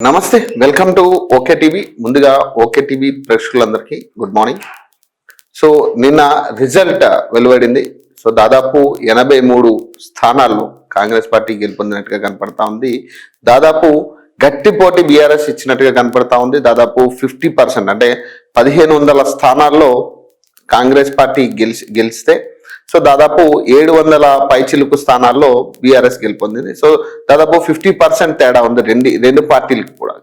నమస్తే, welcome to okay TV. ముందుగా okay TV ప్రేక్షకులందరికీ గుడ్ మార్నింగ్. సో నిన్న రిజల్ట్ వెలువడింది. సో దాదాపు 83 స్థానాల్లో కాంగ్రెస్ పార్టీ గెలుపొందినట్టుగా కనపడతా ఉంది. దాదాపు గట్టి పోటీ బీఆర్ఎస్ ఇచ్చినట్టుగా కనపడతా ఉంది. దాదాపు 50% అంటే 1500 స్థానాల్లో కాంగ్రెస్ పార్టీ గెలిస్తే సో దాదాపు 700 పైచిలుకు స్థానాల్లో బీఆర్ఎస్ గెలుపొందింది. సో దాదాపు 50% తేడా ఉంది రెండు పార్టీలకు కూడా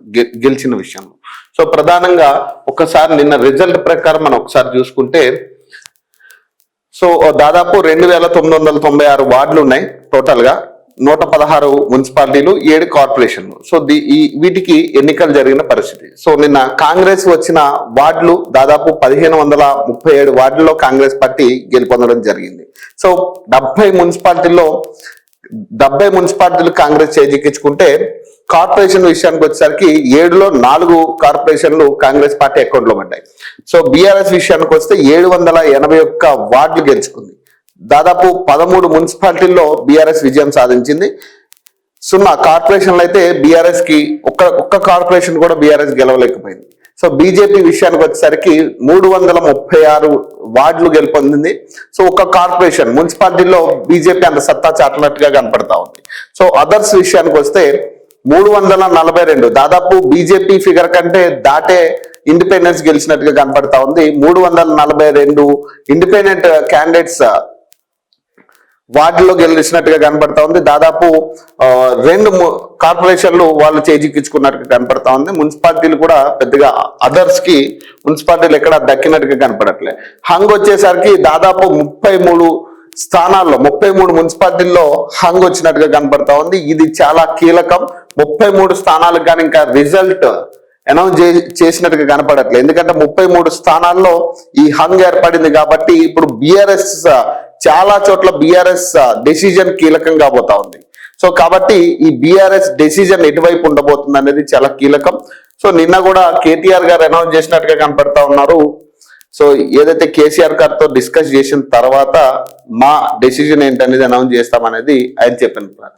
గెలిచిన విషయంలో. సో ప్రధానంగా ఒకసారి నిన్న రిజల్ట్ ప్రకారం మనం ఒకసారి చూసుకుంటే సో దాదాపు 2996 వార్డులు ఉన్నాయి టోటల్ గా, 116 మున్సిపాలిటీలు, 7 కార్పొరేషన్లు. సో వీటికి ఎన్నికలు జరిగిన పరిస్థితి. సో నిన్న కాంగ్రెస్ వచ్చిన వార్డులు దాదాపు 1537 వార్డుల్లో కాంగ్రెస్ పార్టీ గెలుపొందడం జరిగింది. సో 70 మున్సిపాలిటీలు కాంగ్రెస్ చేజిక్కించుకుంటే కార్పొరేషన్ విషయానికి వచ్చేసరికి 7లో 4 కార్పొరేషన్లు కాంగ్రెస్ పార్టీ అకౌంట్ లో పడ్డాయి. సో బీఆర్ఎస్ విషయానికి వస్తే 781 వార్డులు గెలుచుకుంది. దాదాపు 13 మున్సిపాలిటీల్లో బీఆర్ఎస్ విజయం సాధించింది. 0 కార్పొరేషన్లు అయితే బీఆర్ఎస్ కి ఒక్క కార్పొరేషన్ కూడా బీఆర్ఎస్ గెలవలేకపోయింది. సో బీజేపీ విషయానికి వచ్చేసరికి 336 వార్డులు గెలుపొందింది. సో ఒక్క కార్పొరేషన్ మున్సిపాలిటీలో బీజేపీ అంత సత్తా చాటినట్టుగా కనపడతా ఉంది. సో అదర్స్ విషయానికి వస్తే 342, దాదాపు బీజేపీ ఫిగర్ కంటే దాటే ఇండిపెండెన్స్ గెలిచినట్టుగా కనపడతా ఉంది. 342 ఇండిపెండెంట్ క్యాండిడేట్స్ వార్డులో గెలిచినట్టుగా కనపడతా ఉంది. దాదాపు 2 కార్పొరేషన్లు వాళ్ళు చేజిక్కించుకున్నట్టుగా కనపడతా ఉంది. మున్సిపాలిటీలు కూడా పెద్దగా అదర్స్ కి మున్సిపాలిటీలు ఎక్కడ దక్కినట్టుగా కనపడట్లే. హంగ్ వచ్చేసరికి దాదాపు 33 స్థానాల్లో 33 మున్సిపాలిటీల్లో హంగ్ వచ్చినట్టుగా కనపడతా ఉంది. ఇది చాలా కీలకం. 33 స్థానాలకు కానీ ఇంకా రిజల్ట్ అనౌన్స్ చేసినట్టుగా కనపడట్లేదు. ఎందుకంటే 33 స్థానాల్లో ఈ హంగ్ ఏర్పడింది కాబట్టి ఇప్పుడు బీఆర్ఎస్ చాలా చోట్ల బీఆర్ఎస్ డెసిజన్ కీలకం కాబోతా ఉంది. సో కాబట్టి ఈ బీఆర్ఎస్ డెసిజన్ ఎటువైపు ఉండబోతుంది అనేది చాలా కీలకం. సో నిన్న కూడా కేటీఆర్ గారు అనౌన్స్ చేసినట్టుగా కనపడతా ఉన్నారు. సో ఏదైతే కేసీఆర్ గారితో డిస్కస్ చేసిన తర్వాత మా డెసిజన్ ఏంటనేది అనౌన్స్ చేస్తామనేది ఆయన చెప్పిన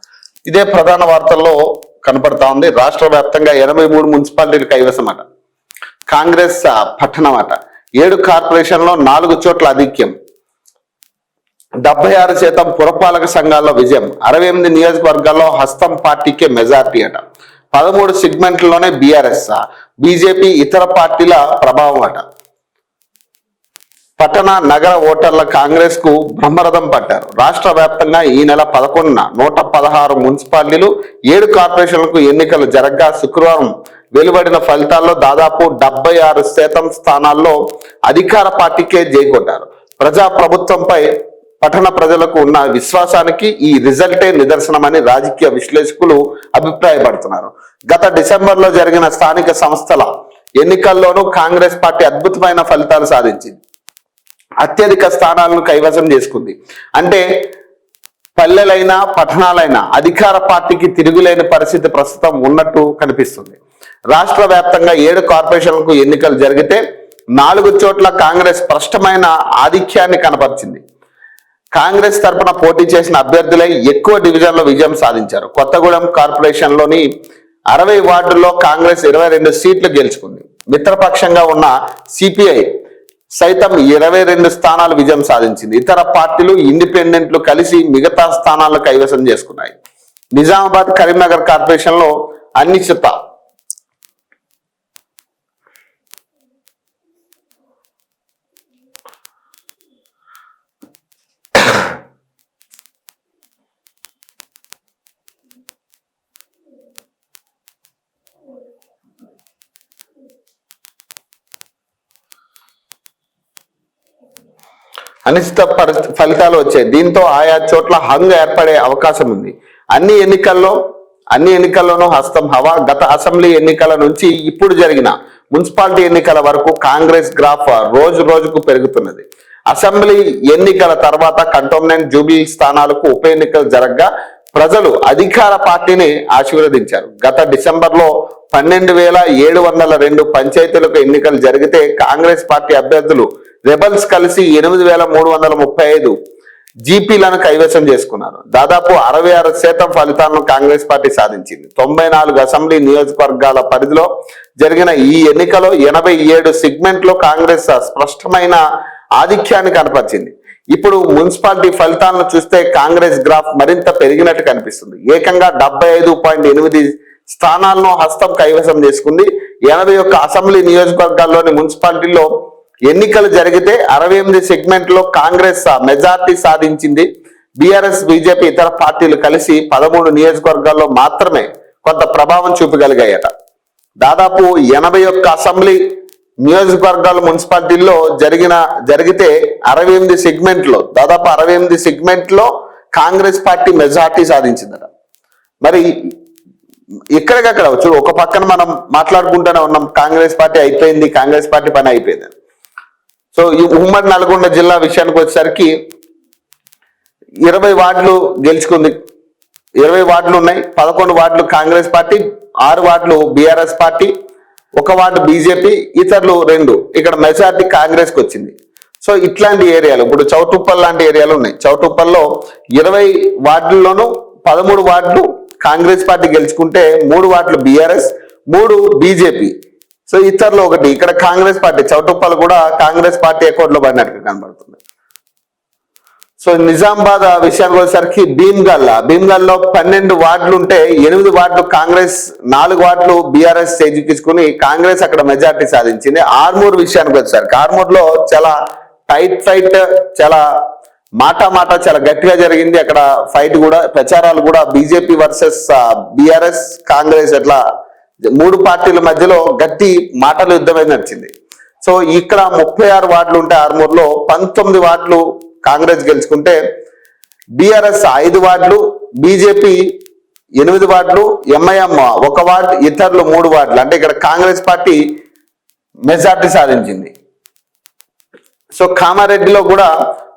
ఇదే ప్రధాన వార్తల్లో కనపడతా ఉంది. రాష్ట్ర వ్యాప్తంగా 83 మున్సిపాలిటీలు కైవసమట, కాంగ్రెస్ పట్టణం అట. 7 కార్పొరేషన్లో 4 చోట్ల ఆధిక్యం, 76% పురపాలక సంఘాల్లో విజయం, 68 నియోజకవర్గాల్లో హస్తం పార్టీకే మెజార్టీ అట. 13 సెగ్మెంట్లలోనే బీఆర్ఎస్, బీజేపీ ఇతర పార్టీల ప్రభావం అట. పట్టణ నగర ఓటర్ల కాంగ్రెస్ కు బ్రహ్మరథం పట్టారు. రాష్ట్ర వ్యాప్తంగా ఈ నెల 11న 116 మున్సిపాలిటీలు, 7 కార్పొరేషన్లకు ఎన్నికలు జరగ్గా శుక్రవారం వెలువడిన ఫలితాల్లో దాదాపు 76% స్థానాల్లో అధికార పార్టీకే జైకొట్టారు. ప్రభుత్వంపై పట్టణ ప్రజలకు ఉన్న విశ్వాసానికి ఈ రిజల్టే నిదర్శనమని రాజకీయ విశ్లేషకులు అభిప్రాయపడుతున్నారు. గత డిసెంబర్లో జరిగిన స్థానిక సంస్థల ఎన్నికల్లోనూ కాంగ్రెస్ పార్టీ అద్భుతమైన ఫలితాలు సాధించింది. అత్యధిక స్థానాలను కైవసం చేసుకుంది. అంటే పల్లెలైనా పట్టణాలైనా అధికార పార్టీకి తిరుగులేని పరిస్థితి ప్రస్తుతం ఉన్నట్టు కనిపిస్తుంది. రాష్ట్ర వ్యాప్తంగా 7 కార్పొరేషన్లకు ఎన్నికలు జరిగితే 4 చోట్ల కాంగ్రెస్ స్పష్టమైన ఆధిక్యాన్ని కనపరిచింది. కాంగ్రెస్ తరఫున పోటీ చేసిన అభ్యర్థులై ఎక్కువ డివిజన్లో విజయం సాధించారు. కొత్తగూడెం కార్పొరేషన్లోని 60 వార్డుల్లో కాంగ్రెస్ 22 సీట్లు గెలుచుకుంది. మిత్రపక్షంగా ఉన్న సిపిఐ సైతం 22 స్థానాలు విజయం సాధించింది. ఇతర పార్టీలు, ఇండిపెండెంట్లు కలిసి మిగతా స్థానాలను కైవసం చేసుకున్నాయి. నిజామాబాద్, కరీంనగర్ కార్పొరేషన్లో అనిశ్చిత అనిశ్చిత ఫలితాలు వచ్చాయి. దీంతో ఆయా చోట్ల హంగ్ ఏర్పడే అవకాశం ఉంది. అన్ని ఎన్నికల్లోనూ హస్తం హవా. గత అసెంబ్లీ ఎన్నికల నుంచి ఇప్పుడు జరిగిన మున్సిపాలిటీ ఎన్నికల వరకు కాంగ్రెస్ గ్రాఫ్ రోజు రోజుకు పెరుగుతున్నది. అసెంబ్లీ ఎన్నికల తర్వాత కంటోన్మెంట్, జూబ్లీ స్థానాలకు ఉప ఎన్నికలు జరగగా ప్రజలు అధికార పార్టీని ఆశీర్వదించారు. గత డిసెంబర్లో 12,702 పంచాయతీలకు ఎన్నికలు జరిగితే కాంగ్రెస్ పార్టీ అభ్యర్థులు రెబల్స్ కలిసి 8,335 జీపీలను కైవసం చేసుకున్నారు. దాదాపు 66% ఫలితాలను కాంగ్రెస్ పార్టీ సాధించింది. 94 అసెంబ్లీ నియోజకవర్గాల పరిధిలో జరిగిన ఈ ఎన్నికలో 87 సెగ్మెంట్లో కాంగ్రెస్ స్పష్టమైన ఆధిక్యాన్ని కనపరిచింది. ఇప్పుడు మున్సిపాలిటీ ఫలితాలను చూస్తే కాంగ్రెస్ గ్రాఫ్ మరింత పెరిగినట్టు కనిపిస్తుంది. ఏకంగా 75.8 స్థానాలను హస్తం కైవసం చేసుకుంది. 81 అసెంబ్లీ నియోజకవర్గాల్లోని మున్సిపాలిటీల్లో ఎన్నికలు జరిగితే 68 సెగ్మెంట్లో కాంగ్రెస్ మెజార్టీ సాధించింది. బీఆర్ఎస్, బీజేపీ ఇతర పార్టీలు కలిసి 13 నియోజకవర్గాల్లో మాత్రమే కొంత ప్రభావం చూపగలిగాయట. దాదాపు 81 అసెంబ్లీ నియోజకవర్గాల మున్సిపాలిటీల్లో జరిగితే 68 సెగ్మెంట్లో దాదాపు 68 సెగ్మెంట్లో కాంగ్రెస్ పార్టీ మెజార్టీ సాధించిందట. మరి ఎక్కడికక్కడ వచ్చు ఒక పక్కన మనం మాట్లాడుకుంటూనే ఉన్నాం, కాంగ్రెస్ పార్టీ అయిపోయింది, కాంగ్రెస్ పార్టీ పని అయిపోయింది. సో ఈ ఉమ్మడి నల్గొండ జిల్లా విషయానికి వచ్చేసరికి 20 వార్డులు గెలుచుకుంది. 20 వార్డులు ఉన్నాయి. 11 వార్డులు కాంగ్రెస్ పార్టీ, 6 వార్డులు బీఆర్ఎస్ పార్టీ, 1 వార్డు బీజేపీ, ఇతరులు 2. ఇక్కడ మెజార్టీ కాంగ్రెస్ కి వచ్చింది. సో ఇట్లాంటి ఏరియాలు ఇప్పుడు చౌటుప్పల్ లాంటి ఏరియాలు ఉన్నాయి. చౌటుప్పల్లో 20 వార్డుల్లోనూ 13 వార్డులు కాంగ్రెస్ పార్టీ గెలుచుకుంటే 3 వార్డులు బీఆర్ఎస్, 3 బీజేపీ. సో ఇతరులు 1. ఇక్కడ కాంగ్రెస్ పార్టీ చౌటుప్పల్ కూడా కాంగ్రెస్ పార్టీ అకౌంట్లో పడినట్టు కనబడుతుంది. సో నిజామాబాద్ విషయానికి వచ్చేసరికి భీమ్గల్లో 12 వార్డులు ఉంటే 8 వార్డులు కాంగ్రెస్, 4 వార్డులు బీఆర్ఎస్ చేజిక్కించుకుని కాంగ్రెస్ అక్కడ మెజార్టీ సాధించింది. ఆర్మూర్ విషయానికి వచ్చేసరికి ఆర్మూర్లో చాలా టైట్ ఫైట్, చాలా మాట చాలా గట్టిగా జరిగింది. అక్కడ ఫైట్ కూడా, ప్రచారాలు కూడా బీజేపీ వర్సెస్ బీఆర్ఎస్, కాంగ్రెస్ అట్లా 3 పార్టీల మధ్యలో గట్టి మాటల యుద్ధమే నడిచింది. సో ఇక్కడ 36 వార్డులు ఉంటే ఆర్మూర్లో 19 వార్డులు కాంగ్రెస్ గెలుచుకుంటే బీఆర్ఎస్ 5 వార్డులు, బీజేపీ 8 వార్డులు, ఎంఐఎం 1 వార్డు, ఇతరులు 3 వార్డులు. అంటే ఇక్కడ కాంగ్రెస్ పార్టీ మెజార్టీ సాధించింది. సో కామారెడ్డిలో కూడా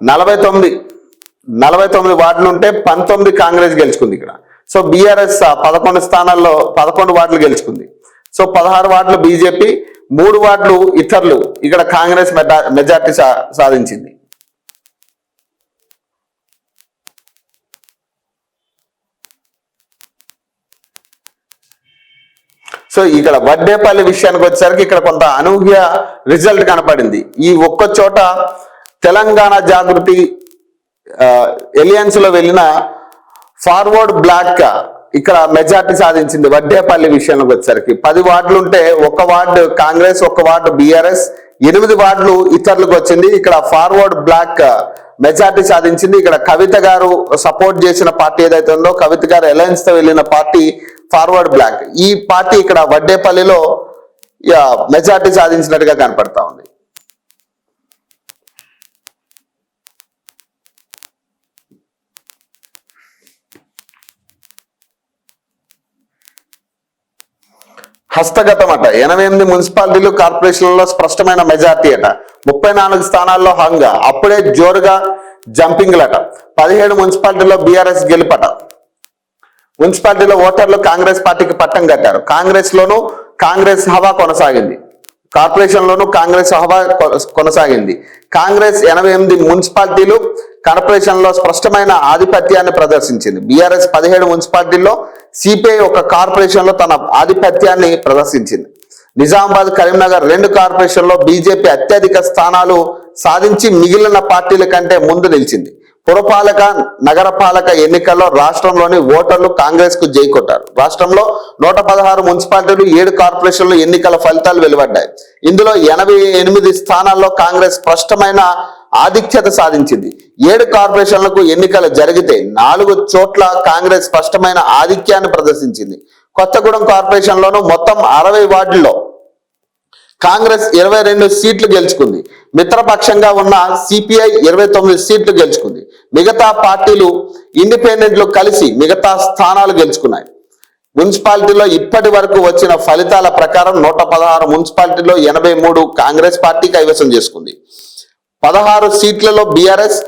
49 వార్డులు ఉంటే 19 కాంగ్రెస్ గెలుచుకుంది ఇక్కడ. సో బీఆర్ఎస్ 11 స్థానాల్లో 11 వార్డులు గెలుచుకుంది. సో 16 వార్డులు బీజేపీ, 3 వార్డులు ఇతరులు. ఇక్కడ కాంగ్రెస్ మెజార్టీ సాధించింది. సో ఇక్కడ వడ్డేపల్లి విషయానికి వచ్చేసరికి ఇక్కడ కొంత అనూహ్య రిజల్ట్ కనపడింది. ఈ ఒక్క చోట తెలంగాణ జాగృతి ఎలియన్స్ లో వెళ్ళిన ఫార్వర్డ్ బ్లాక్ ఇక్కడ మెజార్టీ సాధించింది. వడ్డేపల్లి విషయానికి వచ్చేసరికి 10 వార్డులు ఉంటే 1 వార్డు కాంగ్రెస్, 1 వార్డు బీఆర్ఎస్, 8 వార్డులు ఇతరులకు వచ్చింది. ఇక్కడ ఫార్వర్డ్ బ్లాక్ మెజార్టీ సాధించింది. ఇక్కడ కవిత గారు సపోర్ట్ చేసిన పార్టీ ఏదైతే ఉందో, కవిత గారు అలయన్స్ తో వెళ్ళిన పార్టీ ఫార్వర్డ్ బ్లాక్, ఈ పార్టీ ఇక్కడ వడ్డేపల్లిలో మెజార్టీ సాధించినట్టుగా కనపడతా ఉంది. హస్తగతం అట. 88 మున్సిపాలిటీలు, కార్పొరేషన్లలో స్పష్టమైన మెజార్టీ అట. 34 స్థానాల్లో హంగ, అప్పుడే జోరుగా జంపింగ్లట. 17 మున్సిపాలిటీలో బీఆర్ఎస్ గెలుపట. మున్సిపాలిటీలో ఓటర్లు కాంగ్రెస్ పార్టీకి పట్టం కట్టారు. కాంగ్రెస్ లోను కాంగ్రెస్ హవా కొనసాగింది. కార్పొరేషన్ లోను కాంగ్రెస్ హవా కొనసాగింది. కాంగ్రెస్ 88 మున్సిపాలిటీలు, కార్పొరేషన్ లో స్పష్టమైన ఆధిపత్యాన్ని ప్రదర్శించింది. బీఆర్ఎస్ 17 మున్సిపాలిటీల్లో, సిపిఐ 1 కార్పొరేషన్ లో తన ఆధిపత్యాన్ని ప్రదర్శించింది. నిజామాబాద్, కరీంనగర్ 2 కార్పొరేషన్లో బీజేపీ అత్యధిక స్థానాలు సాధించి మిగిలిన పార్టీల కంటే ముందు నిలిచింది. పురపాలక, నగరపాలక ఎన్నికల్లో రాష్ట్రంలోని ఓటర్లు కాంగ్రెస్ కు జై కొట్టారు. రాష్ట్రంలో 116 మున్సిపాలిటీలు, 7 కార్పొరేషన్లు ఎన్నికల ఫలితాలు వెలువడ్డాయి. ఇందులో 88 స్థానాల్లో కాంగ్రెస్ స్పష్టమైన ఆధిక్యత సాధించింది. 7 కార్పొరేషన్లకు ఎన్నికలు జరిగితే 4 చోట్ల కాంగ్రెస్ స్పష్టమైన ఆధిక్యాన్ని ప్రదర్శించింది. కొత్తగూడెం కార్పొరేషన్ లోను మొత్తం 60 వార్డుల్లో కాంగ్రెస్ 22 సీట్లు గెలుచుకుంది. మిత్రపక్షంగా ఉన్న సిపిఐ 29 సీట్లు గెలుచుకుంది. మిగతా పార్టీలు, ఇండిపెండెంట్లు కలిసి మిగతా స్థానాలు గెలుచుకున్నాయి. మున్సిపాలిటీలో ఇప్పటి వరకు వచ్చిన ఫలితాల ప్రకారం 116 మున్సిపాలిటీలో 83 కాంగ్రెస్ పార్టీ కైవసం చేసుకుంది. 16 సీట్లలో బీఆర్ఎస్,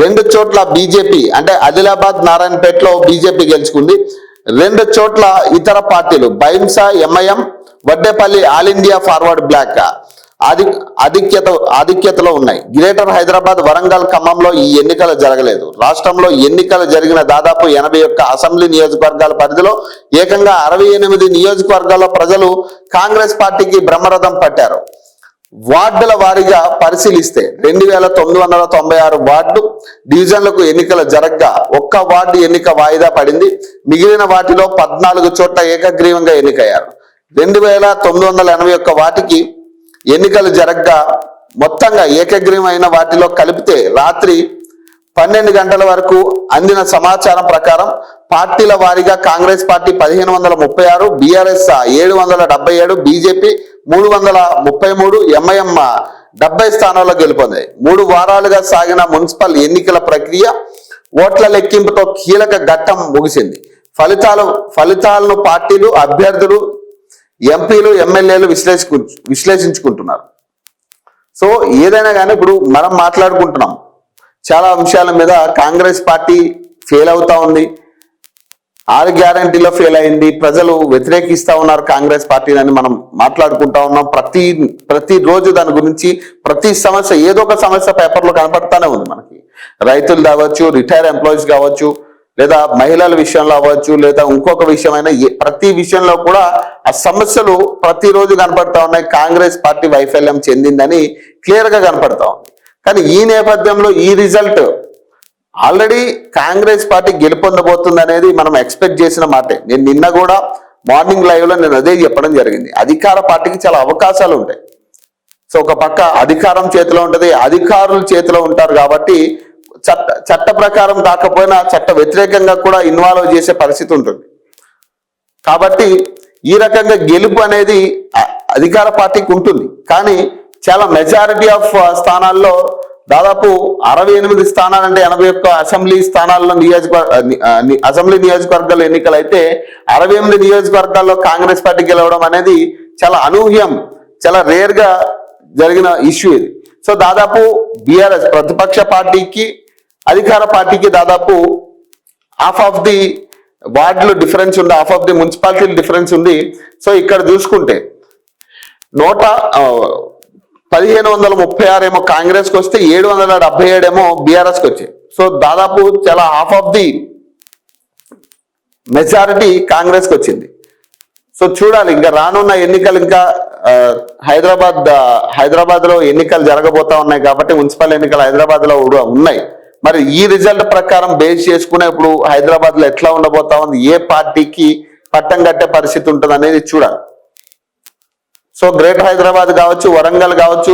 2 చోట్ల బీజేపీ, అంటే ఆదిలాబాద్, నారాయణపేటలో బీజేపీ గెలుచుకుంది. 2 చోట్ల ఇతర పార్టీలు Bhainsa, MIM, Vaddepalli All India Forward Bloc, ఆధి ఆధిక్యతలో ఉన్నాయి. గ్రేటర్ హైదరాబాద్, వరంగల్, ఖమ్మంలో ఈ ఎన్నికలు జరగలేదు. రాష్ట్రంలో ఎన్నికలు జరిగిన దాదాపు 81 అసెంబ్లీ నియోజకవర్గాల పరిధిలో ఏకంగా 68 నియోజకవర్గాల్లో ప్రజలు కాంగ్రెస్ పార్టీకి బ్రహ్మరథం పట్టారు. వార్డుల వారీగా పరిశీలిస్తే 2996 వార్డు డివిజన్లకు ఎన్నికలు జరగ్గా ఒక్క వార్డు ఎన్నిక వాయిదా పడింది. మిగిలిన వాటిలో 14 చోట్ల ఏకగ్రీవంగా ఎన్నికయ్యారు. 2981 వాటికి ఎన్నికలు జరగ్గా మొత్తంగా ఏకగ్రీవమైన వాటిలో కలిపితే రాత్రి 12 గంటల వరకు అందిన సమాచారం ప్రకారం పార్టీల వారీగా Congress party 1536, BRS 777, BJP 333, MIM 70 స్థానాల్లో గెలుపొందాయి. 3 వారాలుగా సాగిన మున్సిపల్ ఎన్నికల ప్రక్రియ ఓట్ల లెక్కింపుతో కీలక ఘట్టం ముగిసింది. ఫలితాలను పార్టీలు, అభ్యర్థులు, ఎంపీలు, ఎమ్మెల్యేలు విశ్లేషించుకుంటున్నారు. సో ఏదైనా కానీ ఇప్పుడు మనం మాట్లాడుకుంటున్నాం చాలా అంశాల మీద. కాంగ్రెస్ పార్టీ ఫెయిల్ అవుతా ఉంది, 6 గ్యారంటీలో ఫెయిల్ అయింది, ప్రజలు వ్యతిరేకిస్తా ఉన్నారు కాంగ్రెస్ పార్టీని అని మనం మాట్లాడుకుంటా ఉన్నాం. ప్రతి రోజు దాని గురించి ప్రతి సమస్య ఏదో ఒక సమస్య పేపర్లో కనపడతానే ఉంది మనకి. రైతులు కావచ్చు, రిటైర్ ఎంప్లాయీస్ కావచ్చు, లేదా మహిళల విషయంలో అవ్వచ్చు, లేదా ఇంకొక విషయమైన ప్రతి విషయంలో కూడా ఆ సమస్యలు ప్రతిరోజు కనపడతా ఉన్నాయి. కాంగ్రెస్ పార్టీ వైఫల్యం చెందిందని క్లియర్ గా కనపడతా ఉంది. కానీ ఈ నేపథ్యంలో ఈ రిజల్ట్ ఆల్రెడీ కాంగ్రెస్ పార్టీ గెలుపొందబోతుంది అనేది మనం ఎక్స్పెక్ట్ చేసిన మాటే. నేను నిన్న కూడా మార్నింగ్ లైవ్ లో నేను అదే చెప్పడం జరిగింది. అధికార పార్టీకి చాలా అవకాశాలు ఉంటాయి. సో ఒక పక్క అధికారం చేతిలో ఉంటుంది, అధికారుల చేతిలో ఉంటారు కాబట్టి చట్ట ప్రకారం కాకపోయినా చట్ట వ్యతిరేకంగా కూడా ఇన్వాల్వ్ చేసే పరిస్థితి ఉంటుంది. కాబట్టి ఈ రకంగా గెలుపు అనేది అధికార పార్టీకి ఉంటుంది. కానీ చాలా మెజారిటీ ఆఫ్ స్థానాల్లో దాదాపు 68 స్థానాలంటే 81 అసెంబ్లీ స్థానాల్లో అసెంబ్లీ నియోజకవర్గాల ఎన్నికలు అయితే 68 నియోజకవర్గాల్లో కాంగ్రెస్ పార్టీ గెలవడం అనేది చాలా అనూహ్యం, చాలా రేర్ గా జరిగిన ఇష్యూ ఇది. సో దాదాపు బీఆర్ఎస్ ప్రతిపక్ష పార్టీకి, అధికార పార్టీకి దాదాపు హాఫ్ ఆఫ్ ది వార్డులు డిఫరెన్స్ ఉంది, హాఫ్ ఆఫ్ ది మున్సిపాలిటీలు డిఫరెన్స్ ఉంది. సో ఇక్కడ చూసుకుంటే 1536 ఏమో కాంగ్రెస్ కి వస్తే 777 ఏమో బీఆర్ఎస్ కి వచ్చాయి. సో దాదాపు చాలా half of the majority Congress కి వచ్చింది. సో చూడాలి ఇంకా రానున్న ఎన్నికలు. ఇంకా హైదరాబాద్ లో ఎన్నికలు జరగబోతా ఉన్నాయి కాబట్టి మున్సిపల్ ఎన్నికలు హైదరాబాద్ లో ఉన్నాయి. మరి ఈ రిజల్ట్ ప్రకారం బేస్ చేసుకునే ఇప్పుడు హైదరాబాద్ లో ఎట్లా ఉండబోతా ఉంది, ఏ పార్టీకి పట్టం కట్టే పరిస్థితి ఉంటుంది అనేది చూడాలి. సో గ్రేటర్ హైదరాబాద్ కావచ్చు, వరంగల్ కావచ్చు,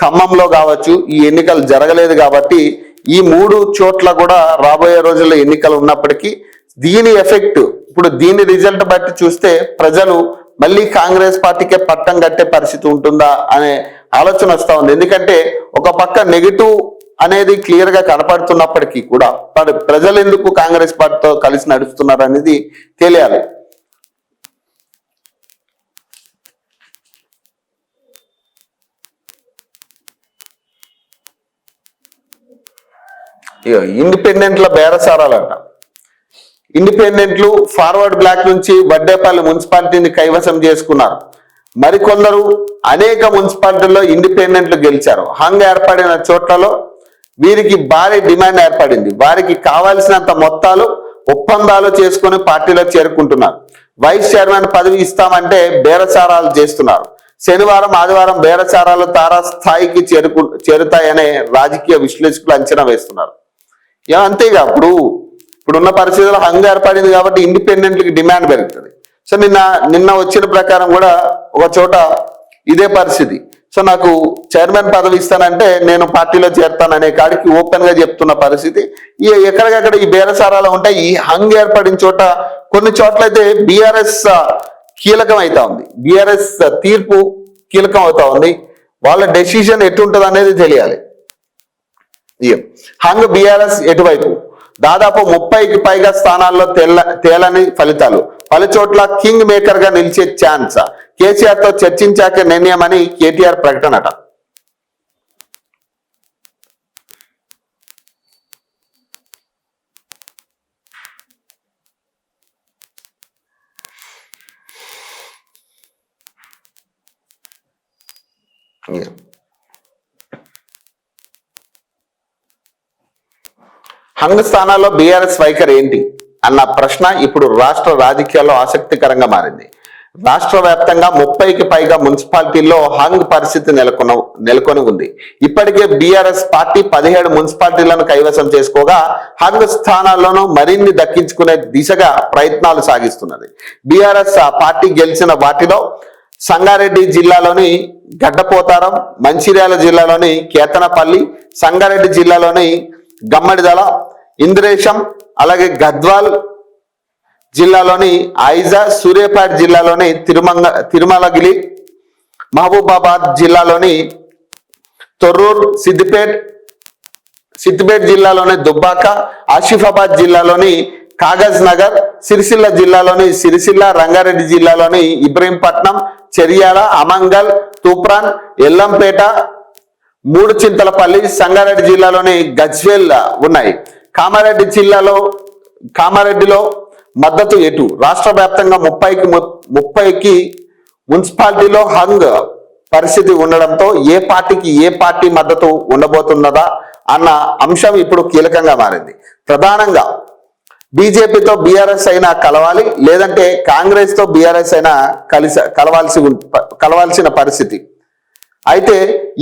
ఖమ్మంలో కావచ్చు ఈ ఎన్నికలు జరగలేదు కాబట్టి ఈ 3 చోట్ల కూడా రాబోయే రోజుల్లో ఎన్నికలు ఉన్నప్పటికీ దీని ఎఫెక్ట్ ఇప్పుడు దీని రిజల్ట్ బట్టి చూస్తే ప్రజలు మళ్ళీ కాంగ్రెస్ పార్టీకే పట్టం కట్టే పరిస్థితి ఉంటుందా అనే ఆలోచన వస్తా ఉంది. ఎందుకంటే ఒక పక్క నెగిటివ్ అనేది క్లియర్ గా కనపడుతున్నప్పటికీ కూడా ప్రజలు ఎందుకు కాంగ్రెస్ పార్టీతో కలిసి నడుస్తున్నారు అనేది తెలియాలి. ఇండిపెండెంట్ల బేరసారాలంట. ఇండిపెండెంట్లు ఫార్వర్డ్ బ్లాక్ నుంచి వడ్డేపల్లి మున్సిపాలిటీని కైవసం చేసుకున్నారు. మరికొందరు అనేక మున్సిపాలిటీల్లో ఇండిపెండెంట్లు గెలిచారు. హంగ్ ఏర్పడిన చోట్లలో వీరికి భారీ డిమాండ్ ఏర్పడింది. వారికి కావాల్సినంత మొత్తాలు ఒప్పందాలు చేసుకుని పార్టీలో చేరుకుంటున్నారు. వైస్ చైర్మన్ పదవి ఇస్తామంటే బేరసారాలు చేస్తున్నారు. శనివారం, ఆదివారం బేరసారాలు తారాస్థాయికి చేరుతాయనే రాజకీయ విశ్లేషకులు అంచనా వేస్తున్నారు. అంతేగా ఇప్పుడున్న పరిస్థితుల్లో హంగ్ ఏర్పడింది కాబట్టి ఇండిపెండెంట్లకి డిమాండ్ పెరుగుతుంది. సో నిన్న వచ్చిన ప్రకారం కూడా ఒక చోట ఇదే పరిస్థితి. సో నాకు చైర్మన్ పదవి ఇస్తానంటే నేను పార్టీలో చేరుతాననే కాడికి ఓపెన్ గా చెప్తున్న పరిస్థితి. ఎక్కడికక్కడ ఈ బేరసారాలు ఉంటాయి. ఈ హంగ్ ఏర్పడిన చోట కొన్ని చోట్ల అయితే బీఆర్ఎస్ కీలకం అవుతా ఉంది, బీఆర్ఎస్ తీర్పు కీలకం అవుతా ఉంది. వాళ్ళ డెసిషన్ ఎటుంటుంది అనేది తెలియాలి. హంగ్ బీఆర్ఎస్ ఎటువైపు దాదాపు 30కి పైగా స్థానాల్లో తేలని ఫలితాలు. పలు చోట్ల కింగ్ మేకర్ గా నిలిచే ఛాన్స్. కేసీఆర్ తో చర్చించాకే నిర్ణయమని కేటీఆర్ ప్రకటనట. హంగ్ స్థానాల్లో బీఆర్ఎస్ వైఖరి ఏంటి అన్న ప్రశ్న ఇప్పుడు రాష్ట్ర రాజకీయాల్లో ఆసక్తికరంగా మారింది. రాష్ట్ర వ్యాప్తంగా 30కి పైగా మున్సిపాలిటీల్లో హంగ్ పరిస్థితి నెలకొని ఉంది. ఇప్పటికే బీఆర్ఎస్ పార్టీ 17 మున్సిపాలిటీలను కైవసం చేసుకోగా హంగ్ స్థానాల్లోనూ మరిన్ని దక్కించుకునే దిశగా ప్రయత్నాలు సాగిస్తున్నది. బీఆర్ఎస్ పార్టీ గెలిచిన వాటిలో సంగారెడ్డి జిల్లాలోని గడ్డపోతారం, మంచిర్యాల జిల్లాలోని కేతనపల్లి, సంగారెడ్డి జిల్లాలోని గమ్మడిదల, ఇంద్రేశం, అలాగే గద్వాల్ జిల్లాలోని ఐజా, సూర్యాపేట జిల్లాలోని తిరుమలగిరి, మహబూబాబాద్ జిల్లాలోని తొర్రూర్, సిద్దిపేట జిల్లాలోని దుబ్బాక, ఆసిఫాబాద్ జిల్లాలోని కాగజ్ నగర్, సిరిసిల్ల జిల్లాలోని సిరిసిల్ల, రంగారెడ్డి జిల్లాలోని ఇబ్రహీంపట్నం, చెర్యాల, అమంగల్, తూప్రాన్, ఎల్లంపేట, మూడు చింతలపల్లి, సంగారెడ్డి జిల్లాలోని గజ్వేల్ ఉన్నాయి. కామారెడ్డిలో మద్దతు ఎటు? రాష్ట్ర వ్యాప్తంగా 30కి మున్సిపాలిటీలో హంగ్ పరిస్థితి ఉండడంతో ఏ పార్టీ మద్దతు ఉండబోతున్నదా అన్న అంశం ఇప్పుడు కీలకంగా మారింది. ప్రధానంగా బీజేపీతో బీఆర్ఎస్ అయినా కలవాలి, లేదంటే కాంగ్రెస్ తో బీఆర్ఎస్ అయినా కలవాల్సిన పరిస్థితి. అయితే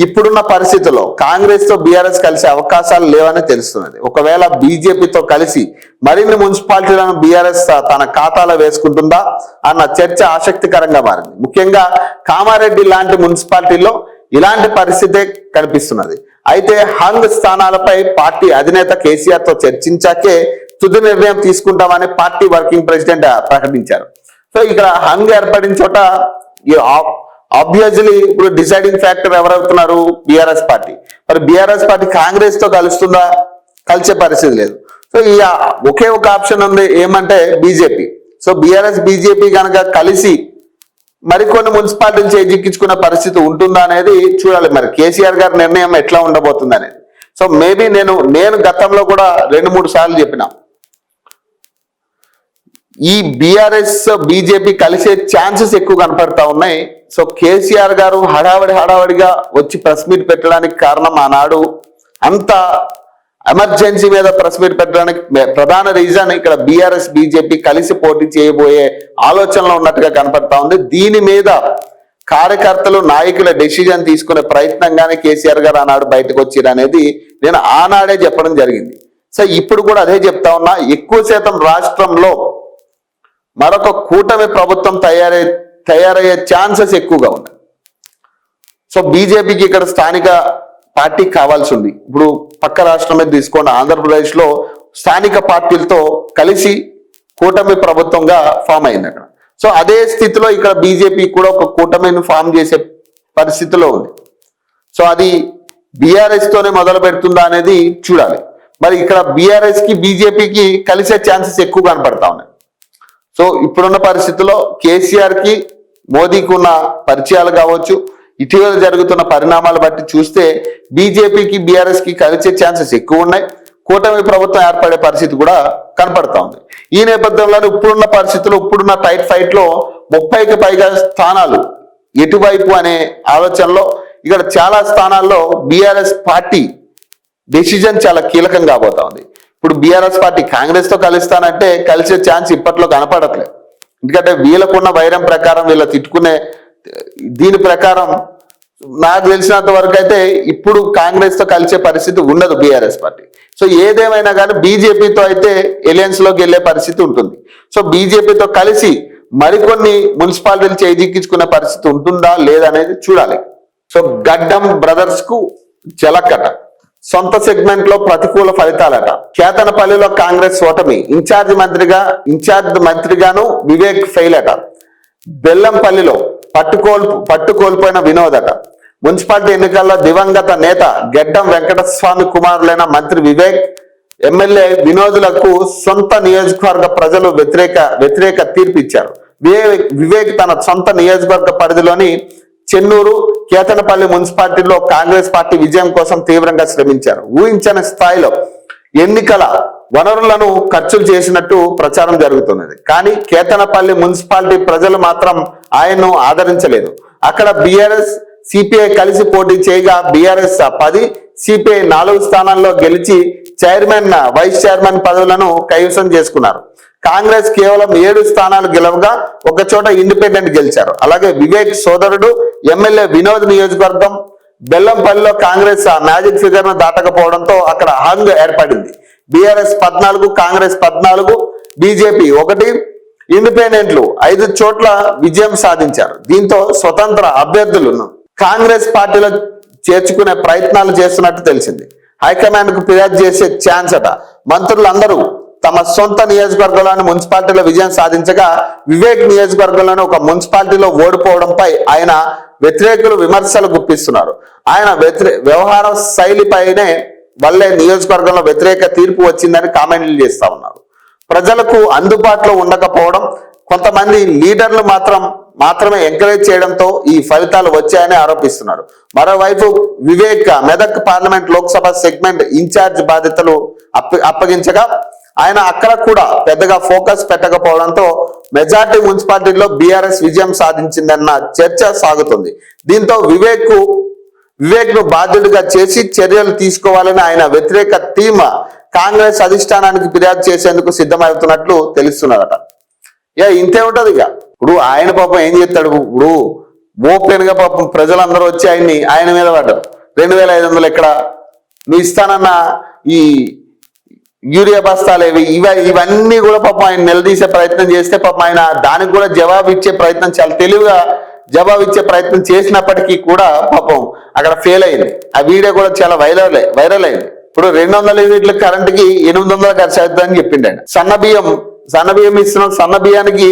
ఇప్పుడున్న పరిస్థితుల్లో కాంగ్రెస్ తో బీఆర్ఎస్ కలిసే అవకాశాలు లేవని తెలుస్తున్నది. ఒకవేళ బీజేపీతో కలిసి మరిన్ని మున్సిపాలిటీలను బీఆర్ఎస్ తన ఖాతాలో వేసుకుంటుందా అన్న చర్చ ఆసక్తికరంగా మారింది. ముఖ్యంగా కామారెడ్డి లాంటి మున్సిపాలిటీల్లో ఇలాంటి పరిస్థితే కనిపిస్తున్నది. అయితే హంగ్ స్థానాలపై పార్టీ అధినేత కేసీఆర్ తో చర్చించాకే తుది నిర్ణయం తీసుకుంటామని పార్టీ వర్కింగ్ ప్రెసిడెంట్ ప్రకటించారు. సో ఇక్కడ హంగ్ ఏర్పడిన చోట ఆబ్వియస్లీ ఇప్పుడు డిసైడింగ్ ఫ్యాక్టర్ ఎవరవుతున్నారు? BRS party. మరి బీఆర్ఎస్ పార్టీ కాంగ్రెస్ తో కలుస్తుందా? కలిసే పరిస్థితి లేదు. సో ఈ ఒకే ఒక ఆప్షన్ ఉంది, ఏమంటే బీజేపీ. సో బీఆర్ఎస్ బీజేపీ కనుక కలిసి మరికొన్ని మున్సిపాలిటీలు చేజిక్కించుకునే పరిస్థితి ఉంటుందా అనేది చూడాలి. మరి కేసీఆర్ గారి నిర్ణయం ఎట్లా ఉండబోతుంది అనేది. సో మేబీ నేను గతంలో కూడా 2-3 సార్లు చెప్పిన, ఈ బీఆర్ఎస్ బీజేపీ కలిసే ఛాన్సెస్ ఎక్కువ కనపడతా ఉన్నాయి. సో కేసీఆర్ గారు హడావడిగా వచ్చి ప్రెస్ మీట్ పెట్టడానికి కారణం, ఆనాడు అంత ఎమర్జెన్సీ మీద ప్రెస్ మీట్ పెట్టడానికి ప్రధాన రీజన్ ఇక్కడ బీఆర్ఎస్ బీజేపీ కలిసి పోటీ చేయబోయే ఆలోచనలో ఉన్నట్టుగా కనపడతా ఉంది. దీని మీద కార్యకర్తలు, నాయకుల డెసిజన్ తీసుకునే ప్రయత్నంగానే కేసీఆర్ గారు ఆనాడు బయటకు వచ్చారు అనేది నేను ఆనాడే చెప్పడం జరిగింది. సో ఇప్పుడు కూడా అదే చెప్తా ఉన్నా, ఎక్కువ శాతం రాష్ట్రంలో మరొక కూటమి ప్రభుత్వం తయారయ్యే ఛాన్సెస్ ఎక్కువగా ఉన్నాయి. సో బీజేపీకి ఇక్కడ స్థానిక పార్టీ కావాల్సి ఉంది. ఇప్పుడు పక్క రాష్ట్రం మీద తీసుకోండి, ఆంధ్రప్రదేశ్ లో స్థానిక పార్టీలతో కలిసి కూటమి ప్రభుత్వంగా ఫామ్ అయింది అక్కడ. సో అదే స్థితిలో ఇక్కడ బీజేపీ కూడా ఒక కూటమిని ఫామ్ చేసే పరిస్థితిలో ఉంది. సో అది బీఆర్ఎస్ తోనే మొదలు పెడుతుందా అనేది చూడాలి. మరి ఇక్కడ బీఆర్ఎస్ కి బీజేపీకి కలిసే ఛాన్సెస్ ఎక్కువ కనపడతా ఉన్నాయి. సో ఇప్పుడున్న పరిస్థితుల్లో కేసీఆర్ కి మోదీకి ఉన్న పరిచయాలు కావచ్చు, ఇటీవల జరుగుతున్న పరిణామాలు బట్టి చూస్తే బీజేపీకి బీఆర్ఎస్ కి కలిసే ఛాన్సెస్ ఎక్కువ ఉన్నాయి. కూటమి ప్రభుత్వం ఏర్పడే పరిస్థితి కూడా కనపడతా ఉంది. ఈ నేపథ్యంలో ఇప్పుడున్న పరిస్థితుల్లో, ఇప్పుడున్న టైట్ ఫైట్ లో 30కి పైగా స్థానాలు ఎటువైపు అనే ఆలోచనలో ఇక్కడ చాలా స్థానాల్లో బీఆర్ఎస్ పార్టీ డెసిజన్ చాలా కీలకం కాబోతా ఉంది. ఇప్పుడు బీఆర్ఎస్ పార్టీ కాంగ్రెస్ తో కలుస్తానంటే కలిసే ఛాన్స్ ఇప్పట్లో కనపడట్లేదు. ఎందుకంటే వీళ్ళకున్న వైరం ప్రకారం, వీళ్ళ తిట్టుకునే దీని ప్రకారం నాకు తెలిసినంత వరకు అయితే ఇప్పుడు కాంగ్రెస్ తో కలిసే పరిస్థితి ఉండదు బీఆర్ఎస్ పార్టీ. సో ఏదేమైనా కానీ బీజేపీతో అయితే ఎలియన్స్ లోకి వెళ్లే పరిస్థితి ఉంటుంది. సో బీజేపీతో కలిసి మరికొన్ని మున్సిపాలిటీలు చేజిక్కించుకునే పరిస్థితి ఉంటుందా లేదనేది చూడాలి. సో గడ్డం బ్రదర్స్ కు జలకట, సొంత సెగ్మెంట్ లో ప్రతికూల ఫలితాలట. కేతనపల్లిలో కాంగ్రెస్ ఓటమి, ఇన్ఛార్జ్ మంత్రిగాను వివేక్ ఫెయిల్ అట. బెల్లంపల్లిలో పట్టుకోల్పోయిన వినోద్ అట. మున్సిపాలిటీ ఎన్నికల్లో దివంగత నేత గెడ్డం వెంకటస్వామి కుమారులైన మంత్రి వివేక్, ఎమ్మెల్యే వినోదులకు సొంత నియోజకవర్గ ప్రజలు వ్యతిరేక తీర్పు ఇచ్చారు. వివేక్ తన సొంత నియోజకవర్గ పరిధిలోని చెన్నూరు, కేతనపల్లి మున్సిపాలిటీలో కాంగ్రెస్ పార్టీ విజయం కోసం తీవ్రంగా శ్రమించారు. ఊహించని స్థాయిలో ఎన్నికల వనరులను ఖర్చులు చేసినట్టు ప్రచారం జరుగుతున్నది. కానీ కేతనపల్లి మున్సిపాలిటీ ప్రజలు మాత్రం ఆయన్ను ఆదరించలేదు. అక్కడ బీఆర్ఎస్ సిపిఐ కలిసి పోటీ చేయగా బీఆర్ఎస్ 10, సిపిఐ 4 స్థానాల్లో గెలిచి చైర్మన్, వైస్ చైర్మన్ పదవులను కైవసం చేసుకున్నారు. కాంగ్రెస్ కేవలం 7 స్థానాలు గెలవగా ఒక చోట ఇండిపెండెంట్ గెలిచారు. అలాగే వివేక్ సోదరుడు ఎమ్మెల్యే వినోద్ నియోజకవర్గం బెల్లంపల్లిలో కాంగ్రెస్ ఆ మ్యాజిక్ ఫిగర్ ను దాటకపోవడంతో అక్కడ హంగ్ ఏర్పడింది. బీఆర్ఎస్ 14, కాంగ్రెస్ 14, బీజేపీ 1, ఇండిపెండెంట్లు 5 చోట్ల విజయం సాధించారు. దీంతో స్వతంత్ర అభ్యర్థులను కాంగ్రెస్ పార్టీలో చేర్చుకునే ప్రయత్నాలు చేస్తున్నట్టు తెలిసింది. హైకమాండ్ కు ఫిర్యాదు చేసే ఛాన్స్ అట. మంత్రులందరూ తమ సొంత నియోజకవర్గంలోని మున్సిపాలిటీలో విజయం సాధించగా వివేక్ నియోజకవర్గంలోని ఒక మున్సిపాలిటీలో ఓడిపోవడంపై ఆయన వ్యతిరేకులు విమర్శలు గుప్పిస్తున్నారు. ఆయన వ్యవహార శైలిపైనే వల్లే నియోజకవర్గంలో వ్యతిరేక తీర్పు వచ్చిందని కామెంట్లు చేస్తా ఉన్నారు. ప్రజలకు అందుబాటులో ఉండకపోవడం, కొంతమంది లీడర్లు మాత్రమే ఎంకరేజ్ చేయడంతో ఈ ఫలితాలు వచ్చాయని ఆరోపిస్తున్నారు. మరోవైపు Vivek Medak parliament Lok Sabha segment incharge బాధ్యతలు అప్పగించగా ఆయన అక్కడ కూడా పెద్దగా ఫోకస్ పెట్టకపోవడంతో మెజార్టీ మున్సిపాలిటీల్లో బీఆర్ఎస్ విజయం సాధించిందన్న చర్చ సాగుతుంది. దీంతో వివేక్ ను బాధ్యుడిగా చేసి చర్యలు తీసుకోవాలని ఆయన వ్యతిరేక టీం కాంగ్రెస్ అధిష్టానానికి ఫిర్యాదు చేసేందుకు సిద్ధమవుతున్నట్లు తెలుస్తున్నారట. ఇంతే ఉంటది. ఇక ఇప్పుడు ఆయన పాపం ఏం చేస్తాడు, ఇప్పుడు ఓపెన్ గా పాపం ప్రజలందరూ వచ్చి ఆయన మీద పడ్డారు. 2500 ఎక్కడ నువ్వు ఇస్తానన్న ఈ యూరియా బస్తాలేవి ఇవన్నీ కూడా పాపం ఆయన నిలదీసే ప్రయత్నం చేస్తే పాపం ఆయన దానికి కూడా జవాబు ఇచ్చే ప్రయత్నం, చాలా తెలివిగా జవాబు ఇచ్చే ప్రయత్నం చేసినప్పటికీ కూడా పాపం అక్కడ ఫెయిల్ అయింది. ఆ వీడియో కూడా చాలా వైరల్ అయింది. ఇప్పుడు 200 యూనిట్ల కరెంటుకి 800 ఖర్చు అవుతుందని చెప్పిండు ఆయన. సన్న బియ్యం ఇస్తున్నాం, సన్న బియ్యానికి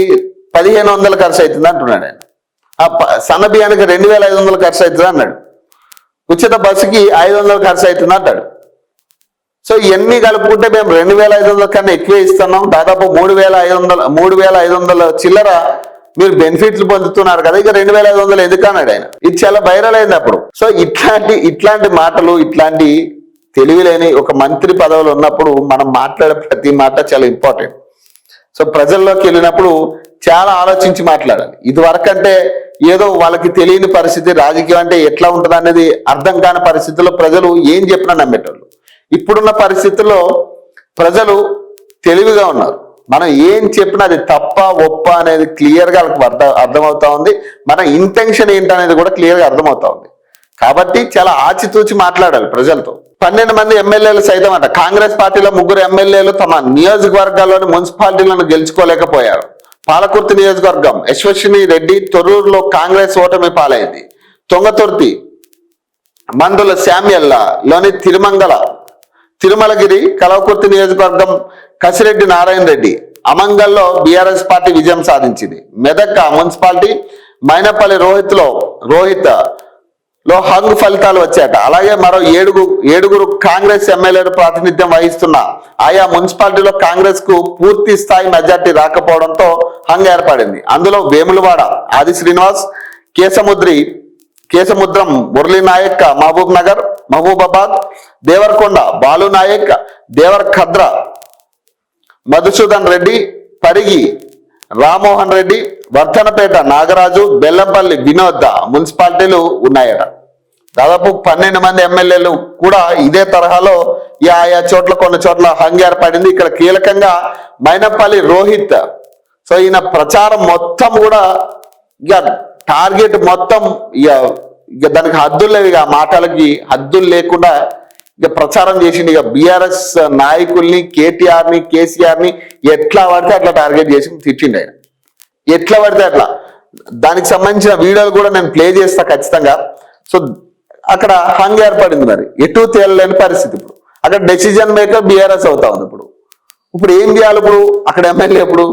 1500 ఖర్చు అవుతుంది అంటున్నాడు ఆయన. ఆ సన్న బియ్యానికి 2500 ఖర్చు అవుతుంది అన్నాడు. ఉచిత బస్సుకి 500 ఖర్చు అవుతుంది అంటాడు. సో ఇవన్నీ కలుపుకుంటే మేము 2500 కన్నా ఎక్కువే ఇస్తున్నాం, దాదాపు 3500 చిల్లర మీరు బెనిఫిట్లు పొందుతున్నారు కదా, ఇక 2500 ఎందుకు అన్నాడు ఆయన. ఇది చాలా వైరల్ అయింది అప్పుడు. సో ఇట్లాంటి మాటలు, ఇట్లాంటి తెలివిలేని ఒక మంత్రి పదవులు ఉన్నప్పుడు మనం మాట్లాడే ప్రతి మాట చాలా ఇంపార్టెంట్. సో ప్రజల్లోకి వెళ్ళినప్పుడు చాలా ఆలోచించి మాట్లాడాలి. ఇది వరకంటే ఏదో వాళ్ళకి తెలియని పరిస్థితి, రాజకీయం అంటే ఎట్లా ఉంటుంది అనేది అర్థం కాని పరిస్థితుల్లో ప్రజలు ఏం చెప్పినా నమ్మేటోళ్ళు. ఇప్పుడున్న పరిస్థితుల్లో ప్రజలు తెలివిగా ఉన్నారు. మనం ఏం చెప్పినా అది తప్ప ఒప్ప అనేది క్లియర్ గా వాళ్ళకి అర్థమవుతా ఉంది. మన ఇంటెన్షన్ ఏంటనేది కూడా క్లియర్ గా అర్థమవుతా ఉంది. కాబట్టి చాలా ఆచితూచి మాట్లాడాలి ప్రజలతో. 12 మంది ఎమ్మెల్యేలు సైతం అంట కాంగ్రెస్ పార్టీలో 3 ఎమ్మెల్యేలు తమ నియోజకవర్గాల్లోని మున్సిపాలిటీలను గెలుచుకోలేకపోయారు. పాలకుర్తి నియోజకవర్గం యశ్వశ్విని రెడ్డి తొర్రూరులో కాంగ్రెస్ ఓటమి పాలైంది. తొంగతుర్తి మందుల శామ్యల్లోని తిరుమలగిరి కలవకుర్తి నియోజకవర్గం కసిరెడ్డి నారాయణ రెడ్డి అమంగల్లో బీఆర్ఎస్ పార్టీ విజయం సాధించింది. మెదక్ మున్సిపాలిటీ మైనపల్లి రోహిత్ లో హంగ్ ఫలితాలు వచ్చాయట. అలాగే మరో ఏడుగురు కాంగ్రెస్ ఎమ్మెల్యేలు ప్రాతినిధ్యం వహిస్తున్న ఆయా మున్సిపాలిటీలో కాంగ్రెస్ కు పూర్తి స్థాయి మెజార్టీ రాకపోవడంతో హంగ్ ఏర్పడింది. అందులో వేములవాడ ఆది శ్రీనివాస్, కేశముద్రం మురళీ నాయక్ మహబూబ్ నగర్, మహబూబాబాద్, దేవరకొండ బాలు నాయక్, దేవర్ ఖద్ర మధుసూదన్ రెడ్డి, పరిగి రామ్మోహన్ రెడ్డి, వర్ధనపేట నాగరాజు, బెల్లంపల్లి వినోద్ మున్సిపాలిటీలు ఉన్నాయట. దాదాపు 12 మంది ఎమ్మెల్యేలు కూడా ఇదే తరహాలో ఆయా చోట్ల కొన్ని చోట్ల హంగ్ ఏర్పడింది. ఇక్కడ కీలకంగా మైనపల్లి రోహిత్. సో ఈయన ప్రచారం మొత్తం కూడా ఇక టార్గెట్ మొత్తం ఇక దానికి హద్దులు లేవు. ఇక మాటలకి హద్దులు లేకుండా ఇక ప్రచారం చేసిండు. ఇక బీఆర్ఎస్ నాయకుల్ని, కేటీఆర్ని, కేసీఆర్ని ఎట్లా పడితే అట్లా టార్గెట్ చేసి తిట్టిండు ఆయన. ఎట్లా పడితే అట్లా. దానికి సంబంధించిన వీడియోలు కూడా నేను ప్లే చేస్తా ఖచ్చితంగా. సో అక్కడ హంగ్ ఏర్పడింది. మరి ఎటు తేలలేని పరిస్థితి. ఇప్పుడు అక్కడ డెసిజన్ మేకర్ బీఆర్ఎస్ అవుతా ఉంది. ఇప్పుడు ఏం చేయాలి? ఇప్పుడు అక్కడ ఎమ్మెల్యే ఇప్పుడు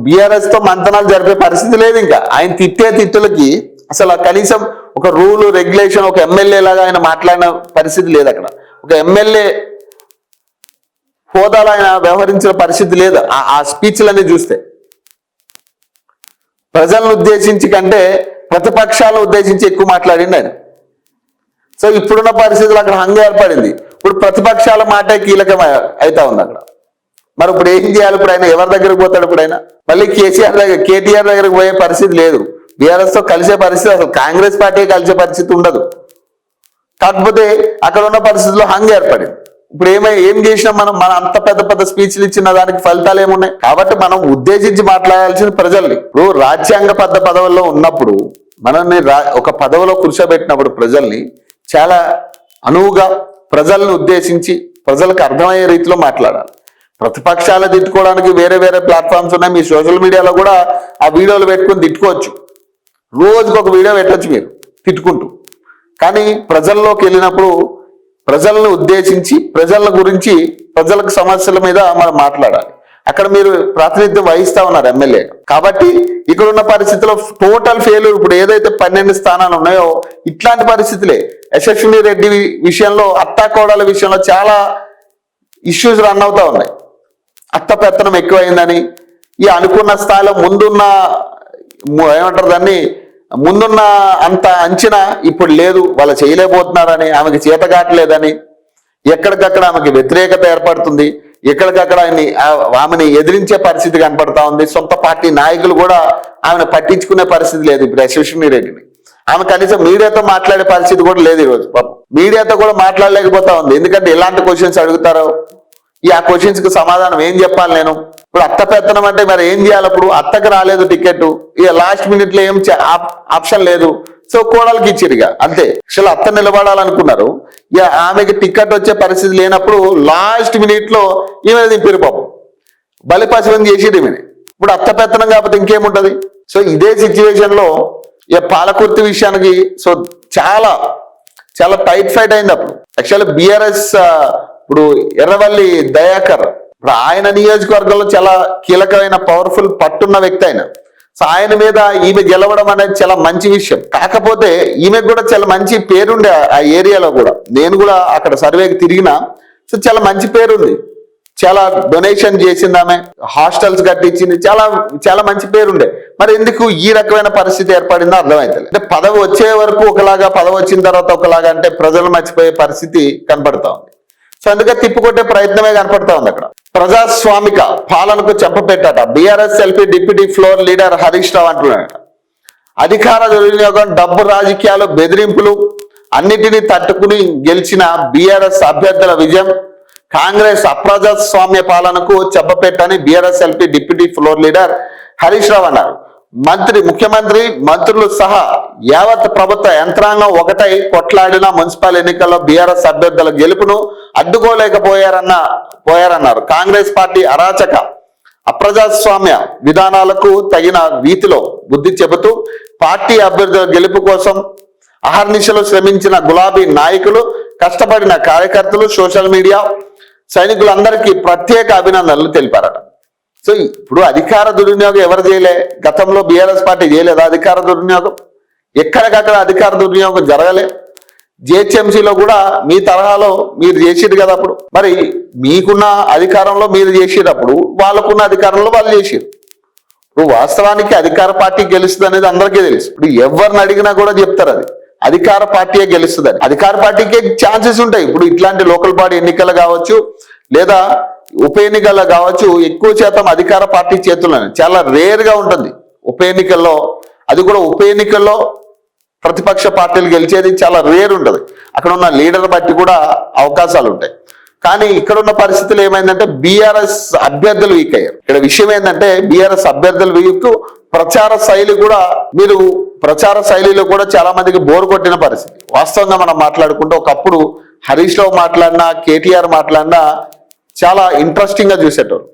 బీఆర్ఎస్ తో మంతనాలు జరిపే పరిస్థితి లేదు. ఇంకా ఆయన తిట్టులకి అసలు కనీసం ఒక రూల్ రెగ్యులేషన్, ఒక ఎమ్మెల్యే లాగా ఆయన మాట్లాడిన పరిస్థితి లేదు. అక్కడ ఒక ఎమ్మెల్యే హోదాలో ఆయన వ్యవహరించిన పరిస్థితి లేదు. ఆ స్పీచ్లన్నీ చూస్తే ప్రజలను ఉద్దేశించి కంటే ప్రతిపక్షాలను ఉద్దేశించి ఎక్కువ మాట్లాడిండు ఆయన. సో ఇప్పుడున్న పరిస్థితులు అక్కడ హంగ్ ఏర్పడింది. ఇప్పుడు ప్రతిపక్షాల మాటే కీలకం అవుతా ఉంది అక్కడ. మరి ఇప్పుడు ఏం చేయాలి? ఇప్పుడు ఆయన ఎవరి దగ్గరకు పోతాడు? ఇప్పుడు ఆయన మళ్ళీ కేటీఆర్ దగ్గరకు పోయే పరిస్థితి లేదు. బీఆర్ఎస్ తో కలిసే పరిస్థితి, అసలు కాంగ్రెస్ పార్టీ కలిసే పరిస్థితి ఉండదు. కాకపోతే అక్కడ ఉన్న పరిస్థితుల్లో హంగ్ ఏర్పడింది. ఇప్పుడు ఏం చేసినా మనం మన అంత పెద్ద పెద్ద స్పీచ్లు ఇచ్చిన దానికి ఫలితాలు ఏమున్నాయి? కాబట్టి మనం ఉద్దేశించి మాట్లాడాల్సిన ప్రజల్ని. ఇప్పుడు రాజ్యాంగ పదవుల్లో ఉన్నప్పుడు మనల్ని ఒక పదవిలో కూర్చోబెట్టినప్పుడు ప్రజల్ని చాలా అనువుగా ప్రజల్ని ఉద్దేశించి ప్రజలకు అర్థమయ్యే రీతిలో మాట్లాడాలి. ప్రతిపక్షాలు తిట్టుకోవడానికి వేరే వేరే ప్లాట్ఫామ్స్ ఉన్నాయి. మీ సోషల్ మీడియాలో కూడా ఆ వీడియోలు పెట్టుకుని తిట్టుకోవచ్చు. రోజుకు ఒక వీడియో పెట్టచ్చు మీరు తిట్టుకుంటూ. కానీ ప్రజల్లోకి వెళ్ళినప్పుడు ప్రజలను ఉద్దేశించి ప్రజల గురించి ప్రజలకు సమస్యల మీద మనం మాట్లాడాలి. అక్కడ మీరు ప్రాతినిధ్యం వహిస్తా ఉన్నారు ఎమ్మెల్యే. కాబట్టి ఇక్కడ ఉన్న పరిస్థితుల్లో టోటల్ ఫెయిల్యూర్. ఇప్పుడు ఏదైతే 12 స్థానాలు ఉన్నాయో ఇట్లాంటి పరిస్థితులే. యశస్విని రెడ్డి విషయంలో, అత్తాకోడల విషయంలో చాలా ఇష్యూస్ రన్ అవుతా ఉన్నాయి. అత్త పెత్తనం ఎక్కువైందని, ఈ అనుకున్న స్థాయిలో ముందున్న ఏమంటారు దాన్ని, ముందున్న అంత అంచనా ఇప్పుడు లేదు, వాళ్ళు చేయలేకపోతున్నారని, ఆమెకి చేత కావట్లేదని, ఎక్కడికక్కడ ఆమెకి వ్యతిరేకత ఏర్పడుతుంది, ఎక్కడికక్కడ ఆమెని ఎదిరించే పరిస్థితి కనపడతా ఉంది. సొంత పార్టీ నాయకులు కూడా ఆమెను పట్టించుకునే పరిస్థితి లేదు. ఇప్పుడు యశస్విని రెడ్డిని ఆమె కనీసం మీడియాతో మాట్లాడే పరిస్థితి కూడా లేదు. ఈరోజు మీడియాతో కూడా మాట్లాడలేకపోతా ఉంది. ఎందుకంటే ఎలాంటి క్వశ్చన్స్ అడుగుతారో, ఆ క్వశ్చన్స్ కి సమాధానం ఏం చెప్పాలి నేను? ఇప్పుడు అత్త పెత్తనం అంటే మరి ఏం చేయాలి? అప్పుడు అత్తకు రాలేదు టికెట్, ఇక లాస్ట్ మినిట్ లో ఏం ఆప్షన్ లేదు, సో కోడలికి ఇచ్చిరుగా అంతే. అసలు అత్త నిలబడాలనుకున్నారు, ఇక ఆమెకి టికెట్ వచ్చే పరిస్థితి లేనప్పుడు లాస్ట్ మినిట్ లో ఈమె దింపిరు పాపం, బలిపశువుని చేసిరు ఈమెని. ఇప్పుడు అత్త పెత్తనం కాకపోతే ఇంకేముంటది? సో ఇదే సిచ్యువేషన్ లో ఇక పాలకుర్తి విషయానికి సో చాలా చాలా టైట్ ఫైట్ అయింది అప్పుడు. యాక్చువల్లీ బీఆర్ఎస్ ఇప్పుడు ఎర్రవల్లి దయాకర్ ఇప్పుడు ఆయన నియోజకవర్గంలో చాలా కీలకమైన పవర్ఫుల్ పట్టున్న వ్యక్తి ఆయన. సో ఆయన మీద ఈమె గెలవడం అనేది చాలా మంచి విషయం. కాకపోతే ఈమెకు కూడా చాలా మంచి పేరుండే ఆ ఏరియాలో కూడా. నేను కూడా అక్కడ సర్వేకి తిరిగినా, సో చాలా మంచి పేరుంది. చాలా డొనేషన్ చేసింది ఆమె, హాస్టల్స్ కట్టించింది, చాలా చాలా మంచి పేరుండే. మరి ఎందుకు ఈ రకమైన పరిస్థితి ఏర్పడిందో అర్థమవుతుంది. అంటే పదవి వచ్చే వరకు ఒకలాగా, పదవి వచ్చిన తర్వాత ఒకలాగా, అంటే ప్రజలు మర్చిపోయే పరిస్థితి కనపడతా ఉంది. సో అందుకే తిప్పుకొట్టే ప్రయత్నమే కనపడతా ఉంది అక్కడ. ప్రజాస్వామిక పాలనకు చెప్పపెట్టాట BRS LP deputy floor leader Harish Rao అంటున్నాడట. అధికార దుర్వినియోగం, డబ్బు రాజకీయాలు, బెదిరింపులు అన్నిటినీ తట్టుకుని గెలిచిన బీఆర్ఎస్ అభ్యర్థుల విజయం కాంగ్రెస్ అప్రజాస్వామ్య పాలనకు చెప్పపెట్టని BRS LP deputy floor leader Harish Rao అన్నారు. ముఖ్యమంత్రి మంత్రులు సహా యావత్ ప్రభుత్వ యంత్రాంగం ఒకటై కొట్లాడిన మున్సిపల్ ఎన్నికల్లో బీఆర్ఎస్ అభ్యర్థుల గెలుపును అడ్డుకోలేకపోయారన్నారు. కాంగ్రెస్ పార్టీ అరాచక అప్రజాస్వామ్య విధానాలకు తగిన రీతిలో బుద్ధి చెబుతూ పార్టీ అభ్యర్థుల గెలుపు కోసం అహర్నిశలు శ్రమించిన గులాబీ నాయకులు, కష్టపడిన కార్యకర్తలు, సోషల్ మీడియా సైనికులందరికీ ప్రత్యేక అభినందనలు తెలిపారట. సో ఇప్పుడు అధికార దుర్వినియోగం ఎవరు చేయలే? గతంలో బీఆర్ఎస్ పార్టీ చేయలేదా అధికార దుర్వినియోగం? ఎక్కడికక్కడ అధికార దుర్వినియోగం జరగలే. జిహెచ్ఎంసీలో కూడా మీ తరహాలో మీరు చేసిరు కదా. అప్పుడు మరి మీకున్న అధికారంలో మీరు చేసేటప్పుడు వాళ్ళకున్న అధికారంలో వాళ్ళు చేసిరు. ఇప్పుడు వాస్తవానికి అధికార పార్టీ గెలుస్తుంది అనేది అందరికీ తెలుసు. ఇప్పుడు ఎవరిని అడిగినా కూడా చెప్తారు అది అధికార పార్టీయే గెలుస్తుందని. అధికార పార్టీకే ఛాన్సెస్ ఉంటాయి. ఇప్పుడు ఇట్లాంటి లోకల్ బాడీ ఎన్నికలు కావచ్చు, లేదా ఉప ఎన్నికల్లో కావచ్చు, ఎక్కువ శాతం అధికార పార్టీ చేతుల్లోనే. చాలా రేర్ గా ఉంటుంది ఉప ఎన్నికల్లో. అది కూడా ఉప ఎన్నికల్లో ప్రతిపక్ష పార్టీలు గెలిచేది చాలా రేర్ ఉంటుంది. అక్కడ ఉన్న లీడర్ బట్టి కూడా అవకాశాలు ఉంటాయి. కానీ ఇక్కడ ఉన్న పరిస్థితులు ఏమైందంటే బీఆర్ఎస్ అభ్యర్థులు వీక్ అయ్యారు. ఇక్కడ విషయం ఏంటంటే బీఆర్ఎస్ అభ్యర్థులు వీక్, ప్రచార శైలిలో కూడా చాలా మందికి బోరు కొట్టిన పరిస్థితి. వాస్తవంగా మనం మాట్లాడుకుంటే ఒకప్పుడు హరీష్ రావు మాట్లాడినా, కేటీఆర్ మాట్లాడినా చాలా ఇంట్రెస్టింగ్ గా చూసేటోరు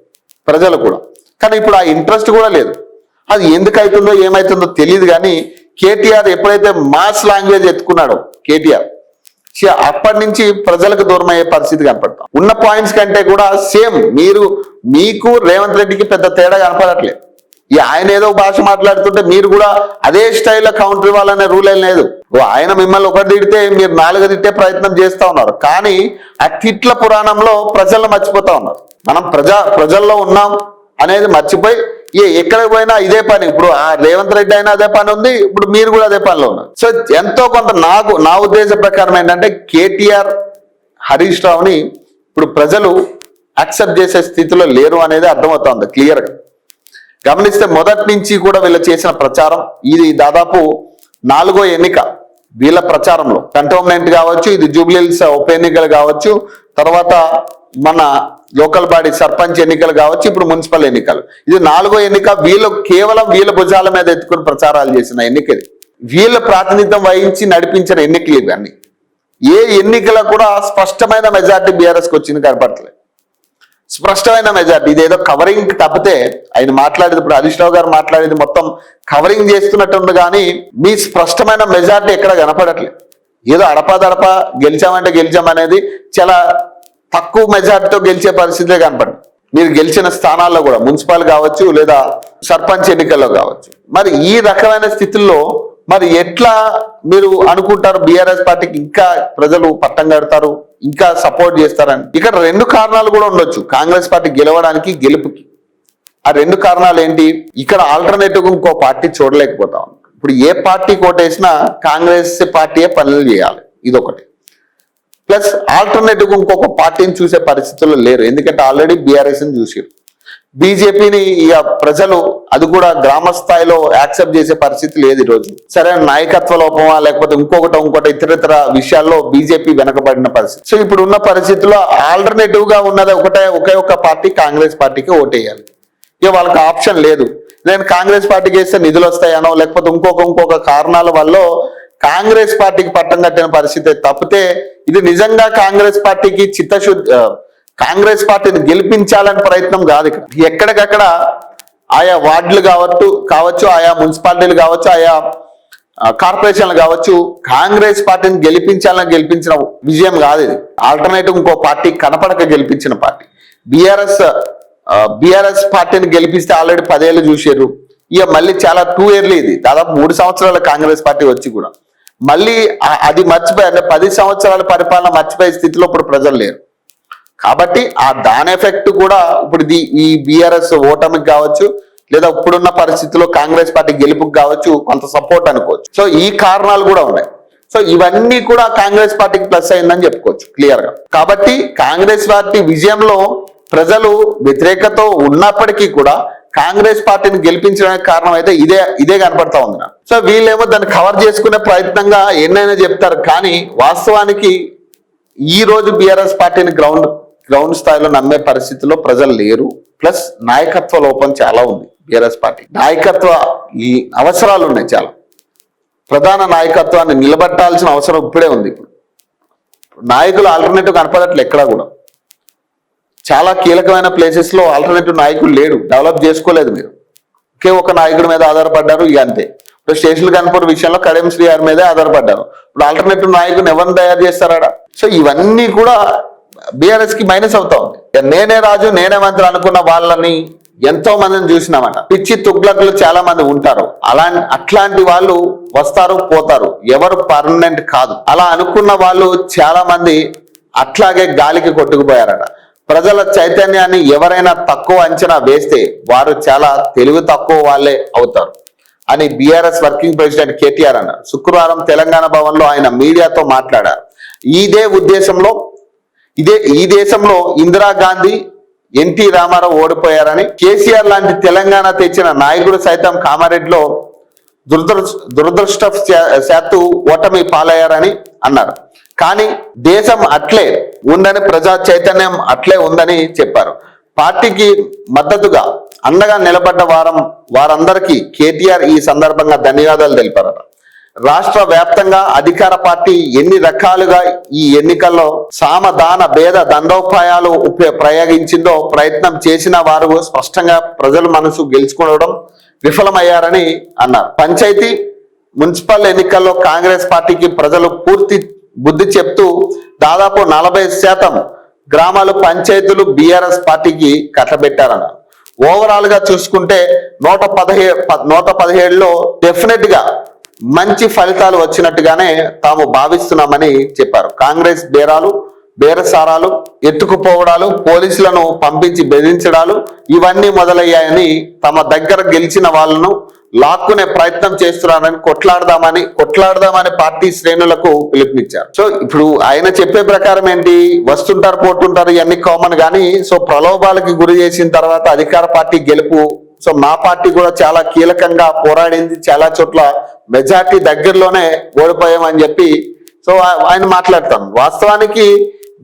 ప్రజలు కూడా. కానీ ఇప్పుడు ఆ ఇంట్రెస్ట్ కూడా లేదు. అది ఎందుకు అవుతుందో ఏమైతుందో తెలియదు. కానీ కేటీఆర్ ఎప్పుడైతే మాస్ లాంగ్వేజ్ ఎత్తుకున్నాడో కేటీఆర్, అప్పటి నుంచి ప్రజలకు దూరం అయ్యే పరిస్థితి కనపడతాం. ఉన్న పాయింట్స్ కంటే కూడా సేమ్ మీకు రేవంత్ రెడ్డికి పెద్ద తేడా కనపడట్లేదు. ఆయన ఏదో భాష మాట్లాడుతుంటే మీరు కూడా అదే స్టైల్లో కౌంటర్ ఇవ్వాలనే రూల్ ఏం లేదు. ఆయన మిమ్మల్ని ఒకటి తిడితే మీరు 4 తిట్టే ప్రయత్నం చేస్తా ఉన్నారు. కానీ ఆ తిట్ల పురాణంలో ప్రజలను మర్చిపోతా ఉన్నారు. మనం ప్రజల్లో ఉన్నాం అనేది మర్చిపోయి ఎక్కడికి పోయినా ఇదే పని. ఇప్పుడు ఆ రేవంత్ రెడ్డి అయినా అదే పని ఉంది, ఇప్పుడు మీరు కూడా అదే పనిలో ఉన్నారు. సో ఎంతో కొంత నా ఉద్దేశ ప్రకారం ఏంటంటే కేటీఆర్, హరీష్ రావుని ఇప్పుడు ప్రజలు యాక్సెప్ట్ చేసే స్థితిలో లేరు అనేది అర్థమవుతోంది క్లియర్గా. గమనిస్తే మొదటి నుంచి కూడా వీళ్ళు చేసిన ప్రచారం ఇది దాదాపు 4వ ఎన్నిక వీళ్ళ ప్రచారంలో. కంటోన్మెంట్ కావచ్చు, ఇది జూబ్లీహిల్స్ ఉప ఎన్నికలు కావచ్చు, తర్వాత మన లోకల్ బాడీ సర్పంచ్ ఎన్నికలు కావచ్చు, ఇప్పుడు మున్సిపల్ ఎన్నికలు. ఇది 4వ ఎన్నిక. వీళ్ళు కేవలం వీళ్ళ భుజాల మీద ఎత్తుకుని ప్రచారాలు చేసిన ఎన్నికది. వీళ్ళ ప్రాతినిధ్యం వహించి నడిపించిన ఎన్నికలు ఇవన్నీ. ఏ ఎన్నికల కూడా స్పష్టమైన మెజార్టీ బీఆర్ఎస్కి వచ్చింది కనపడట్లేదు. స్పష్టమైన మెజార్టీ. ఇదేదో కవరింగ్ తప్పితే ఆయన మాట్లాడేది, ఇప్పుడు హరీష్ రావు గారు మాట్లాడేది మొత్తం కవరింగ్ చేస్తున్నట్టుంది, కానీ మీ స్పష్టమైన మెజార్టీ ఎక్కడ కనపడట్లేదు. ఏదో అడపాదడపా గెలిచామంటే గెలిచామనేది చాలా తక్కువ మెజార్టీతో గెలిచే పరిస్థితులే కనపడింది. మీరు గెలిచిన స్థానాల్లో కూడా మున్సిపల్ కావచ్చు లేదా సర్పంచ్ ఎన్నికల్లో కావచ్చు. మరి ఈ రకమైన స్థితుల్లో మరి ఎట్లా మీరు అనుకుంటారు బీఆర్ఎస్ పార్టీకి ఇంకా ప్రజలు పట్టం కడతారు, ఇంకా సపోర్ట్ చేస్తారని? ఇక్కడ 2 కారణాలు కూడా ఉండొచ్చు కాంగ్రెస్ పార్టీ గెలవడానికి, గెలుపుకి. ఆ 2 కారణాలు ఏంటి? ఇక్కడ ఆల్టర్నేటివ్ ఇంకో పార్టీ చూడలేకపోతాం. ఇప్పుడు ఏ పార్టీ కోటేసినా కాంగ్రెస్ పార్టీయే పనులు చేయాలి, ఇదొకటి. ప్లస్ ఆల్టర్నేటివ్ ఇంకొక పార్టీని చూసే పరిస్థితుల్లో లేరు, ఎందుకంటే ఆల్రెడీ బీఆర్ఎస్ని చూసారు. బీజేపీని ఇక ప్రజలు అది కూడా గ్రామ స్థాయిలో యాక్సెప్ట్ చేసే పరిస్థితి లేదు ఈరోజు. సరైన నాయకత్వ లోపమా లేకపోతే ఇంకొకటి ఇతరితర విషయాల్లో బీజేపీ వెనకబడిన పరిస్థితి. సో ఇప్పుడు ఉన్న పరిస్థితుల్లో ఆల్టర్నేటివ్ గా ఉన్నది ఒకే ఒక పార్టీ, కాంగ్రెస్ పార్టీకి ఓటేయాలి. ఇక వాళ్ళకి ఆప్షన్ లేదు. నేను కాంగ్రెస్ పార్టీకి వేస్తే నిధులు వస్తాయనో లేకపోతే ఇంకొక కారణాల వల్ల కాంగ్రెస్ పార్టీకి పట్టం కట్టిన పరిస్థితి తప్పితే ఇది నిజంగా కాంగ్రెస్ పార్టీకి చిత్తశుద్ధి, కాంగ్రెస్ పార్టీని గెలిపించాలని ప్రయత్నం కాదు. ఇక్కడ ఎక్కడికక్కడ ఆయా వార్డులు కావచ్చు, ఆయా మున్సిపాలిటీలు కావచ్చు, ఆయా కార్పొరేషన్లు కావచ్చు, కాంగ్రెస్ పార్టీని గెలిపించిన విజయం కాదు ఇది. ఆల్టర్నేటివ్ ఇంకో పార్టీ కనపడక గెలిపించిన పార్టీ. బీఆర్ఎస్ పార్టీని గెలిపిస్తే ఆల్రెడీ 10 ఏళ్ళు చూసారు. ఇక మళ్ళీ చాలా 2 ఇయర్లీ, ఇది దాదాపు 3 సంవత్సరాల కాంగ్రెస్ పార్టీ వచ్చి కూడా మళ్ళీ అది మర్చిపోయి, అంటే 10 సంవత్సరాల పరిపాలన మర్చిపోయే స్థితిలో ఇప్పుడు ప్రజలు లేరు. కాబట్టి దాని ఎఫెక్ట్ కూడా ఇప్పుడు ఈ బీఆర్ఎస్ ఓటమికి కావచ్చు లేదా ఇప్పుడున్న పరిస్థితుల్లో కాంగ్రెస్ పార్టీ గెలుపుకి కావచ్చు కొంత సపోర్ట్ అనుకోవచ్చు. సో ఈ కారణాలు కూడా ఉన్నాయి. సో ఇవన్నీ కూడా కాంగ్రెస్ పార్టీకి ప్లస్ అయిందని చెప్పుకోవచ్చు క్లియర్ గా. కాబట్టి కాంగ్రెస్ పార్టీ విజయంలో ప్రజలు వ్యతిరేకత ఉన్నప్పటికీ కూడా కాంగ్రెస్ పార్టీని గెలిపించడానికి కారణం అయితే ఇదే కనపడతా ఉంది నాకు. సో వీళ్ళేమో దాన్ని కవర్ చేసుకునే ప్రయత్నంగా ఎన్నైనా చెప్తారు, కానీ వాస్తవానికి ఈ రోజు బీఆర్ఎస్ పార్టీని గ్రౌండ్ స్థాయిలో నమ్మే పరిస్థితిలో ప్రజలు లేరు. ప్లస్ నాయకత్వ లోపం చాలా ఉంది బీఆర్ఎస్ పార్టీ. నాయకత్వ ఈ అవసరాలు ఉన్నాయి, చాలా ప్రధాన నాయకత్వాన్ని నిలబెట్టాల్సిన అవసరం ఇప్పుడే ఉంది. ఇప్పుడు నాయకులు ఆల్టర్నేటివ్ కనపడట్లే ఎక్కడా కూడా. చాలా కీలకమైన ప్లేసెస్ లో ఆల్టర్నేటివ్ నాయకులు లేడు, డెవలప్ చేసుకోలేదు. మీరు ఒకే ఒక నాయకుడి మీద ఆధారపడ్డారు, ఇక అంతే. ఇప్పుడు స్టేషన్ కన్పూర్ విషయంలో కడియం శ్రీఆర్ మీదే ఆధారపడ్డారు. ఇప్పుడు ఆల్టర్నేటివ్ నాయకుని ఎవరిని తయారు చేస్తారా? సో ఇవన్నీ కూడా బీఆర్ఎస్ కి మైనస్ అవుతా ఉంది. నేనే రాజు నేనే మంత్రి అనుకున్న వాళ్ళని ఎంతో మందిని చూసినామట. పిచ్చి తుగ్లకులు చాలా మంది ఉంటారు. అట్లాంటి వాళ్ళు వస్తారు పోతారు, ఎవరు పర్మనెంట్ కాదు. అలా అనుకున్న వాళ్ళు చాలా మంది అట్లాగే గాలికి కొట్టుకుపోయారట. ప్రజల చైతన్యాన్ని ఎవరైనా తక్కువ అంచనా వేస్తే వారు చాలా తెలివి తక్కువ వాళ్ళే అవుతారు అని బీఆర్ఎస్ వర్కింగ్ ప్రెసిడెంట్ కేటీఆర్ అన్నారు. శుక్రవారం తెలంగాణ భవన్ లో ఆయన మీడియాతో మాట్లాడారు. ఈ దేశంలో ఇందిరాగాంధీ, ఎన్టీ రామారావు ఓడిపోయారని, కేసీఆర్ లాంటి తెలంగాణ తెచ్చిన నాయకుడు సైతం కామారెడ్డిలో దురదృష్టవశాత్తు ఓటమి పాలయ్యారని అన్నారు. కానీ దేశం అట్లే ఉందని, ప్రజా చైతన్యం అట్లే ఉందని చెప్పారు. పార్టీకి మద్దతుగా అండగా నిలబడ్డ వారందరికీ కేటీఆర్ ఈ సందర్భంగా ధన్యవాదాలు తెలిపారు. రాష్ట్ర వ్యాప్తంగా అధికార పార్టీ ఎన్ని రకాలుగా ఈ ఎన్నికల్లో సామధాన భేద దండోపాయాలు ప్రయోగించిందో ప్రయత్నం చేసిన వారు స్పష్టంగా ప్రజల మనసు గెలుచుకోవడం విఫలమయ్యారని అన్నారు. పంచాయతీ మున్సిపల్ ఎన్నికల్లో కాంగ్రెస్ పార్టీకి ప్రజలు పూర్తి బుద్ధి చెప్తూ దాదాపు 40% గ్రామాలు పంచాయతీలు బీఆర్ఎస్ పార్టీకి కట్టబెట్టారన్నారు. ఓవరాల్ గా చూసుకుంటే 117లో డెఫినెట్ గా మంచి ఫలితాలు వచ్చినట్టుగానే తాము భావిస్తున్నామని చెప్పారు. కాంగ్రెస్ బేరసారాలు, ఎత్తుకుపోవడాలు, పోలీసులను పంపించి బెదిరించడాలు ఇవన్నీ మొదలయ్యాయని, తమ దగ్గర గెలిచిన వాళ్ళను లాక్కునే ప్రయత్నం చేస్తున్నారని కొట్లాడదామని పార్టీ శ్రేణులకు పిలుపునిచ్చారు. సో ఇప్పుడు ఆయన చెప్పే ప్రకారం ఏంటి, వస్తుంటారు పోతుంటారు ఇవన్నీ కామన్, కానీ సో ప్రలోభాలకి గురి చేసిన తర్వాత అధికార పార్టీ గెలుపు సో మా పార్టీ కూడా చాలా కీలకంగా పోరాడింది, చాలా చోట్ల మెజార్టీ దగ్గరలోనే ఓడిపోయామని చెప్పి సో ఆయన మాట్లాడతాను. వాస్తవానికి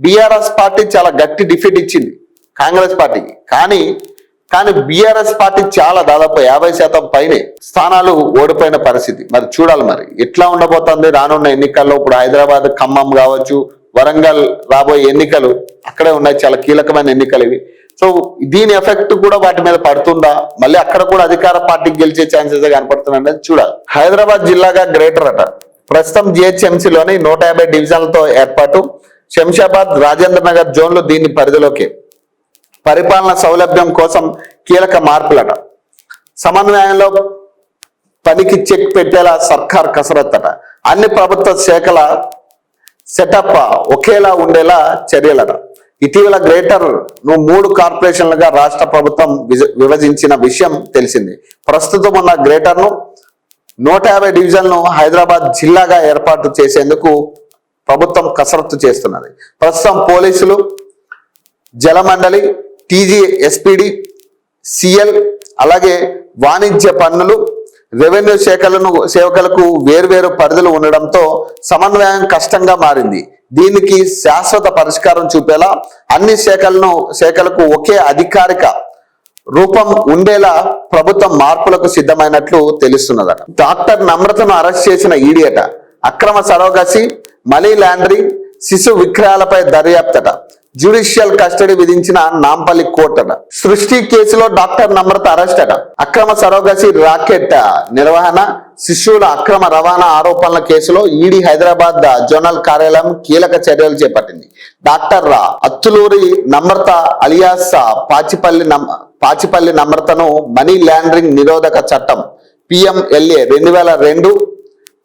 బీఆర్ఎస్ పార్టీ చాలా గట్టి డిఫీట్ ఇచ్చింది కాంగ్రెస్ పార్టీకి, కానీ బీఆర్ఎస్ పార్టీ చాలా దాదాపు 50% పైనే స్థానాలు ఓడిపోయిన పరిస్థితి. మరి చూడాలి మరి ఎట్లా ఉండబోతుంది రానున్న ఎన్నికల్లో. ఇప్పుడు హైదరాబాద్, ఖమ్మం కావచ్చు, వరంగల్ రాబోయే ఎన్నికలు అక్కడే ఉన్నాయి, చాలా కీలకమైన ఎన్నికలు ఇవి. సో దీని ఎఫెక్ట్ కూడా వాటి మీద పడుతుందా, మళ్ళీ అక్కడ కూడా అధికార పార్టీకి గెలిచే ఛాన్సెస్ కనపడుతున్నాయి చూడాలి. హైదరాబాద్ జిల్లాగా గ్రేటర్ అట. ప్రస్తుతం జిహెచ్ఎంసీలోని 150 డివిజన్లతో ఏర్పాటు. శంషాబాద్, రాజేంద్ర నగర్ జోన్లు దీని పరిధిలోకి. పరిపాలన సౌలభ్యం కోసం కీలక మార్పులట. సమన్వయంలో పనికి చెక్ పెట్టేలా సర్కార్ కసరత్తట. అన్ని ప్రభుత్వ శాఖల సెటప్ ఒకేలా ఉండేలా చర్యలట. ఇటీవల గ్రేటర్ ను 3 కార్పొరేషన్లుగా రాష్ట్ర ప్రభుత్వం విభజించిన విషయం తెలిసింది. ప్రస్తుతం ఉన్న గ్రేటర్ ను 150 డివిజన్లను హైదరాబాద్ జిల్లాగా ఏర్పాటు చేసేందుకు ప్రభుత్వం కసరత్తు చేస్తున్నది. ప్రస్తుతం పోలీసులు, జలమండలి, TGSPD, CL, అలాగే వాణిజ్య పన్నులు, రెవెన్యూ సేవకులకు వేర్వేరు పరిధులు ఉండడంతో సమన్వయం కష్టంగా మారింది. దీనికి శాశ్వత పరిష్కారం చూపేలా అన్ని శాఖలకు ఒకే అధికారిక రూపం ఉండేలా ప్రభుత్వం మార్పులకు సిద్ధమైనట్లు తెలుస్తున్నదట. డాక్టర్ నమ్రతను అరెస్ట్ చేసిన ఈడీ అట. అక్రమ సరోగసి, మనీ లాండరింగ్, శిశు విక్రయాలపై దర్యాప్తట. జ్యుడిషియల్ కస్టడీ విధించిన నాంపల్లి కోర్టు అట. సృష్టి కేసులో డాక్టర్ నమ్రత అరెస్ట్ అట. అక్రమ సరోగసి రాకెట్ నిర్వహణ, శిశువుల అక్రమ రవాణా ఆరోపణల కేసులో ఈడీ హైదరాబాద్ జోనల్ కార్యాలయం కీలక చర్యలు చేపట్టింది. డాక్టర్ అత్తులూరి నమ్రత అలియాస్ పాచిపల్లి నమ్రతను మనీ లాండరింగ్ నిరోధక చట్టం PMLA 2002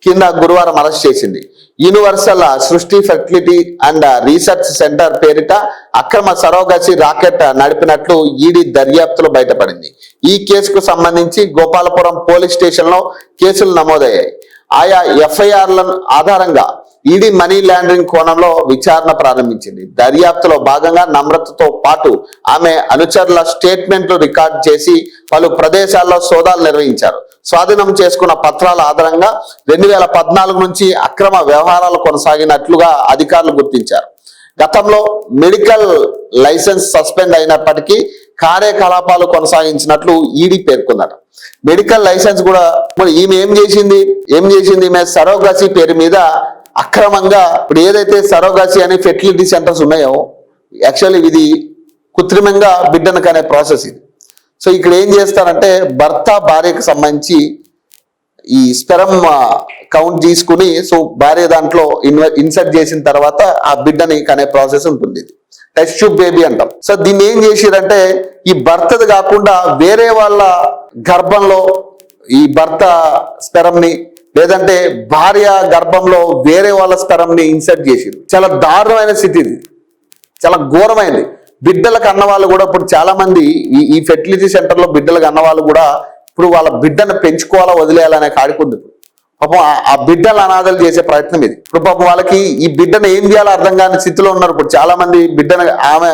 కింద గురువారం అరెస్ట్ చేసింది. యూనివర్సల్ సృష్టి ఫెర్టిలిటీ అండ్ రీసెర్చ్ సెంటర్ పేరిట అక్రమ సరోగసి రాకెట్ నడిపినట్లు ఈడీ దర్యాప్తులో బయటపడింది. ఈ కేసుకు సంబంధించి గోపాలపురం పోలీస్ స్టేషన్ లో కేసులు నమోదయ్యాయి. ఆయా FIRల ఆధారంగా ఈడీ మనీ లాండరింగ్ కోణంలో విచారణ ప్రారంభించింది. దర్యాప్తులో భాగంగా నమ్రతతో పాటు ఆమె అనుచరుల స్టేట్మెంట్లు రికార్డ్ చేసి పలు ప్రదేశాల్లో సోదాలు నిర్వహించారు. స్వాధీనం చేసుకున్న పత్రాల ఆధారంగా 2014 నుంచి అక్రమ వ్యవహారాలు కొనసాగినట్లుగా అధికారులు గుర్తించారు. గతంలో మెడికల్ లైసెన్స్ సస్పెండ్ అయినప్పటికీ కార్యకలాపాలు కొనసాగించినట్లు ఈడీ పేర్కొందట. మెడికల్ లైసెన్స్ కూడా ఈమె ఏం చేసింది ఈమె సరోగసి పేరు మీద అక్రమంగా ఇప్పుడు ఏదైతే సరోగసి అనే ఫెర్టిలిటీ సెంటర్స్ ఉన్నాయో, యాక్చువల్లీ ఇది కృత్రిమంగా బిడ్డను కనే ప్రాసెస్ ఇది. సో ఇక్కడ ఏం చేస్తారంటే భర్త భార్యకు సంబంధించి ఈ స్పెరమ్ కౌంట్ తీసుకుని సో భార్య దాంట్లో ఇన్సర్ట్ చేసిన తర్వాత ఆ బిడ్డని కనే ప్రాసెస్ ఉంటుంది. ఇది టెస్ట్ ట్యూబ్ బేబీ అంటాం. సో దీన్ని ఏం చేసిరంటే ఈ భర్తది కాకుండా వేరే వాళ్ళ గర్భంలో ఈ భర్త స్పెరమ్ ని లేదంటే భార్య గర్భంలో వేరే వాళ్ళ స్పెరమ్ ని ఇన్సర్ట్ చేసిరు. చాలా దారుణమైన స్థితి ఇది, చాలా ఘోరమైంది. బిడ్డలకు అన్న వాళ్ళు కూడా ఇప్పుడు చాలా మంది ఈ ఫెర్టిలిటీ సెంటర్ లో బిడ్డలకు అన్న వాళ్ళు కూడా ఇప్పుడు వాళ్ళ బిడ్డను పెంచుకోవాలా వదిలేయాలనే కాడికుంది. పాపం ఆ బిడ్డలు అనాథలు చేసే ప్రయత్నం ఇది. ఇప్పుడు పాపం వాళ్ళకి ఈ బిడ్డను ఏం చేయాలో అర్థం కాని స్థితిలో ఉన్నారు. ఇప్పుడు చాలా మంది బిడ్డను ఆమె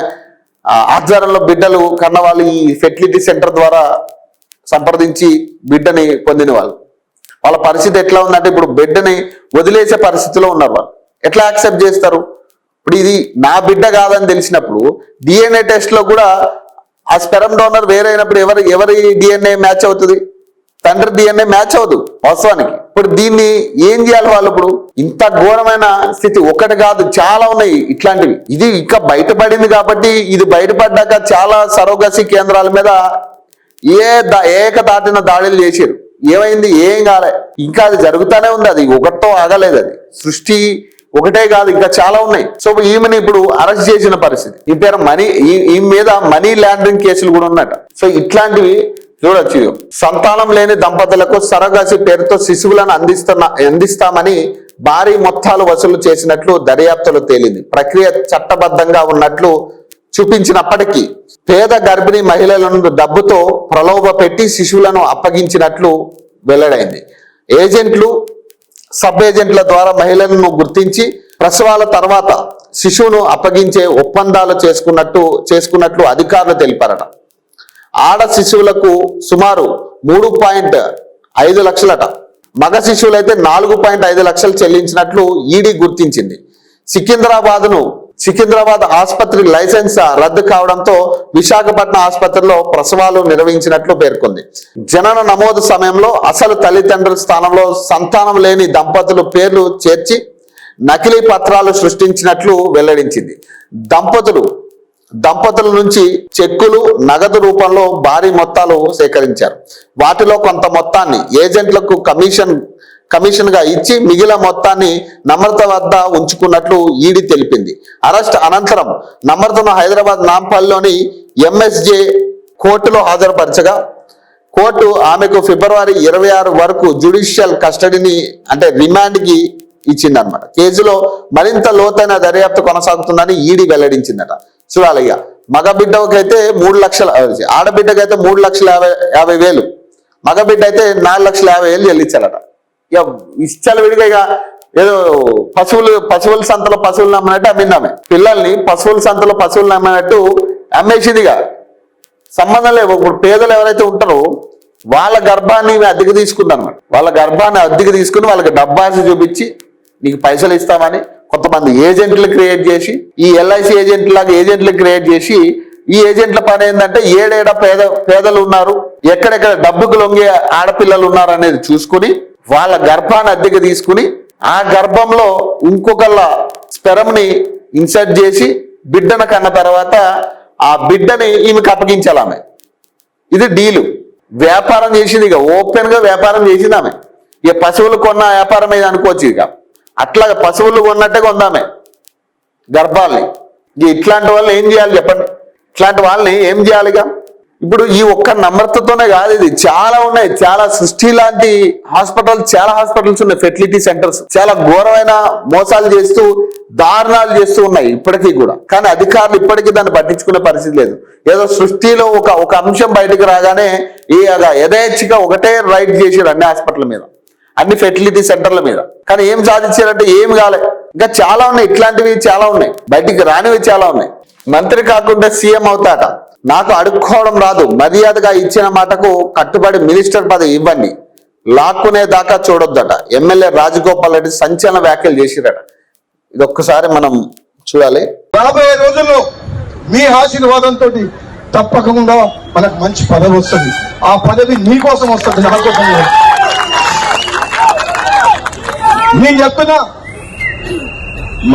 ఆధ్వర్యంలో బిడ్డలు కన్న వాళ్ళు ఈ ఫెర్టిలిటీ సెంటర్ ద్వారా సంప్రదించి బిడ్డని పొందిన వాళ్ళ పరిస్థితి ఎట్లా ఉందంటే ఇప్పుడు బిడ్డని వదిలేసే పరిస్థితిలో ఉన్నారు. వాళ్ళు ఎట్లా యాక్సెప్ట్ చేస్తారు? ఇప్పుడు ఇది నా బిడ్డ కాదని తెలిసినప్పుడు DNA టెస్ట్ లో కూడా ఆ స్పెరమ్ డోనర్ వేరే అయినప్పుడు ఎవరి DNA మ్యాచ్ అవుతుంది? తండ్రి DNA మ్యాచ్ అవ్వదు వాస్తవానికి. ఇప్పుడు దీన్ని ఏం చేయాలి వాళ్ళు? ఇప్పుడు ఇంత ఘోరమైన స్థితి ఒకటి కాదు, చాలా ఉన్నాయి ఇట్లాంటివి. ఇది ఇంకా బయటపడింది కాబట్టి ఇది బయటపడ్డాక చాలా సరోగసి కేంద్రాల మీద ఏకదాటిన దాడులు చేశారు. ఏమైంది? ఏం కాలే, ఇంకా అది జరుగుతూనే ఉంది. అది ఒకటితో ఆగలేదు. అది సృష్టి ఒకటే కాదు, ఇంకా చాలా ఉన్నాయి. సో ఈమెను ఇప్పుడు అరెస్ట్ చేసిన పరిస్థితి. ఈ పేరు ఈ మీద మనీ లాండరింగ్ కేసులు కూడా ఉన్నట. సో ఇట్లాంటివి చూడొచ్చు. సంతానం లేని దంపతులకు సరోగసి పేరుతో శిశువులను అందిస్తామని భారీ మొత్తాలు వసూలు చేసినట్లు దర్యాప్తులో తేలింది. ప్రక్రియ చట్టబద్ధంగా ఉన్నట్లు చూపించినప్పటికీ పేద గర్భిణీ మహిళలను డబ్బుతో ప్రలోభ పెట్టి శిశువులను అప్పగించినట్లు వెల్లడైంది. ఏజెంట్లు, సబ్ ఏజెంట్ల ద్వారా మహిళలను గుర్తించి ప్రసవాల తర్వాత శిశువును అప్పగించే ఒప్పందాలు చేసుకున్నట్లు అధికారులు తెలిపారట. ఆడ శిశువులకు సుమారు 3.5 లక్షలట, మగ శిశువులైతే 4.5 లక్షలు చెల్లించినట్లు ఈడీ గుర్తించింది. సికింద్రాబాద్ ఆసుపత్రి లైసెన్స్ రద్దు కావడంతో విశాఖపట్నం ఆసుపత్రిలో ప్రసవాలు నిర్వహించినట్లు పేర్కొంది. జనన నమోదు సమయంలో అసలు తల్లిదండ్రుల స్థానంలో సంతానం లేని దంపతులు పేర్లు చేర్చి నకిలీ పత్రాలు సృష్టించినట్లు వెల్లడించింది. దంపతుల నుంచి చెక్కులు, నగదు రూపంలో భారీ మొత్తాలు సేకరించారు. వాటిలో కొంత మొత్తాన్ని ఏజెంట్లకు కమిషన్ గా ఇచ్చి మిగిలిన మొత్తాన్ని నమ్రత వద్ద ఉంచుకున్నట్లు ఈడీ తెలిపింది. అరెస్ట్ అనంతరం నమ్రతను హైదరాబాద్ నాంపల్లిలోని ఎంఎస్జే కోర్టులో హాజరుపరచగా కోర్టు ఆమెకు ఫిబ్రవరి 26 వరకు జ్యుడిషియల్ కస్టడీని అంటే రిమాండ్ కి ఇచ్చిందనమాట. కేసులో మరింత లోతైన దర్యాప్తు కొనసాగుతుందని ఈడీ వెల్లడించిందట. చూడాలి ఇక మగ బిడ్డకైతే 3 లక్షల, ఆడబిడ్డకైతే 3,50,000, మగబిడ్డ అయితే 4,50,000 చెల్లించాలట. ఇక ఇష్టాలు విడిగా ఇక ఏదో పశువుల సంతలో పశువులు అమ్మినట్టు అమ్మిందామె, పిల్లల్ని పశువుల సంతలో పశువులు అమ్మినట్టు అమ్మేసిందిగా. సంబంధం లేవు. ఇప్పుడు పేదలు ఎవరైతే ఉంటారో వాళ్ళ గర్భాన్ని అద్దెకు తీసుకుందనమాట. వాళ్ళ గర్భాన్ని అద్దెకు తీసుకుని వాళ్ళకి డబ్బాసి చూపించి నీకు పైసలు ఇస్తామని కొంతమంది ఏజెంట్లు క్రియేట్ చేసి, ఈ ఎల్ఐసి ఏజెంట్లు క్రియేట్ చేసి, ఈ ఏజెంట్ల పని ఏంటంటే ఏడేడ పేదలు ఉన్నారు, ఎక్కడెక్కడ డబ్బుకు లొంగే ఆడపిల్లలు ఉన్నారు అనేది చూసుకుని వాళ్ళ గర్భాన్ని అద్దెకు తీసుకుని ఆ గర్భంలో ఇంకొకళ్ళ స్పెరంని ఇన్సర్ట్ చేసి బిడ్డను కన్న తర్వాత ఆ బిడ్డని ఈమెకు అప్పగించాలి ఆమె. ఇది డీలు. వ్యాపారం చేసింది, ఇక ఓపెన్ గా వ్యాపారం చేసింది ఆమె. ఇక పశువులు కొన్న వ్యాపారం మీద అనుకోవచ్చు. ఇక అట్లా పశువులు కొన్నట్టే కొందామే గర్భాల్ని. ఇట్లాంటి వాళ్ళు ఏం చేయాలి చెప్పండి? ఇట్లాంటి వాళ్ళని ఏం చేయాలిగా? ఇప్పుడు ఈ ఒక్క నమ్రతతోనే కాదు, ఇది చాలా ఉన్నాయి. చాలా సృష్టి లాంటి చాలా హాస్పిటల్స్ ఉన్నాయి, ఫెర్టిలిటీ సెంటర్స్. చాలా ఘోరమైన మోసాలు చేస్తూ దారుణాలు చేస్తూ ఉన్నాయి ఇప్పటికీ కూడా. కానీ అధికారులు ఇప్పటికీ దాన్ని పట్టించుకునే పరిస్థితి లేదు. ఏదో సృష్టిలో ఒక అంశం బయటకు రాగానే యథేచ్ఛగా ఒకటే రైడ్ చేసారు అన్ని హాస్పిటల్ మీద, అన్ని ఫెర్టిలిటీ సెంటర్ల మీద. కానీ ఏం సాధించారంటే ఏం కాలే. ఇంకా చాలా ఉన్నాయి, ఇట్లాంటివి చాలా ఉన్నాయి, బయటికి రానివి చాలా ఉన్నాయి. మంత్రి కాకుండా సీఎం అవుతాట. నాకు అడుక్కోవడం రాదు, మర్యాదగా ఇచ్చిన మాటకు కట్టుబడి మినిస్టర్ పదవి ఇవ్వండి, లాక్కునే దాకా చూడొద్దట. ఎమ్మెల్యే రాజగోపాల్ రెడ్డి సంచలన వ్యాఖ్యలు చేసిరట. ఇది ఒక్కసారి మనం చూడాలి. రాబోయే రోజుల్లో మీ ఆశీర్వాదంతో తప్పకుండా మనకు మంచి పదవి వస్తుంది. ఆ పదవి నీకోసం వస్తుంది, నా కోసం. నేను చెప్తున్నా,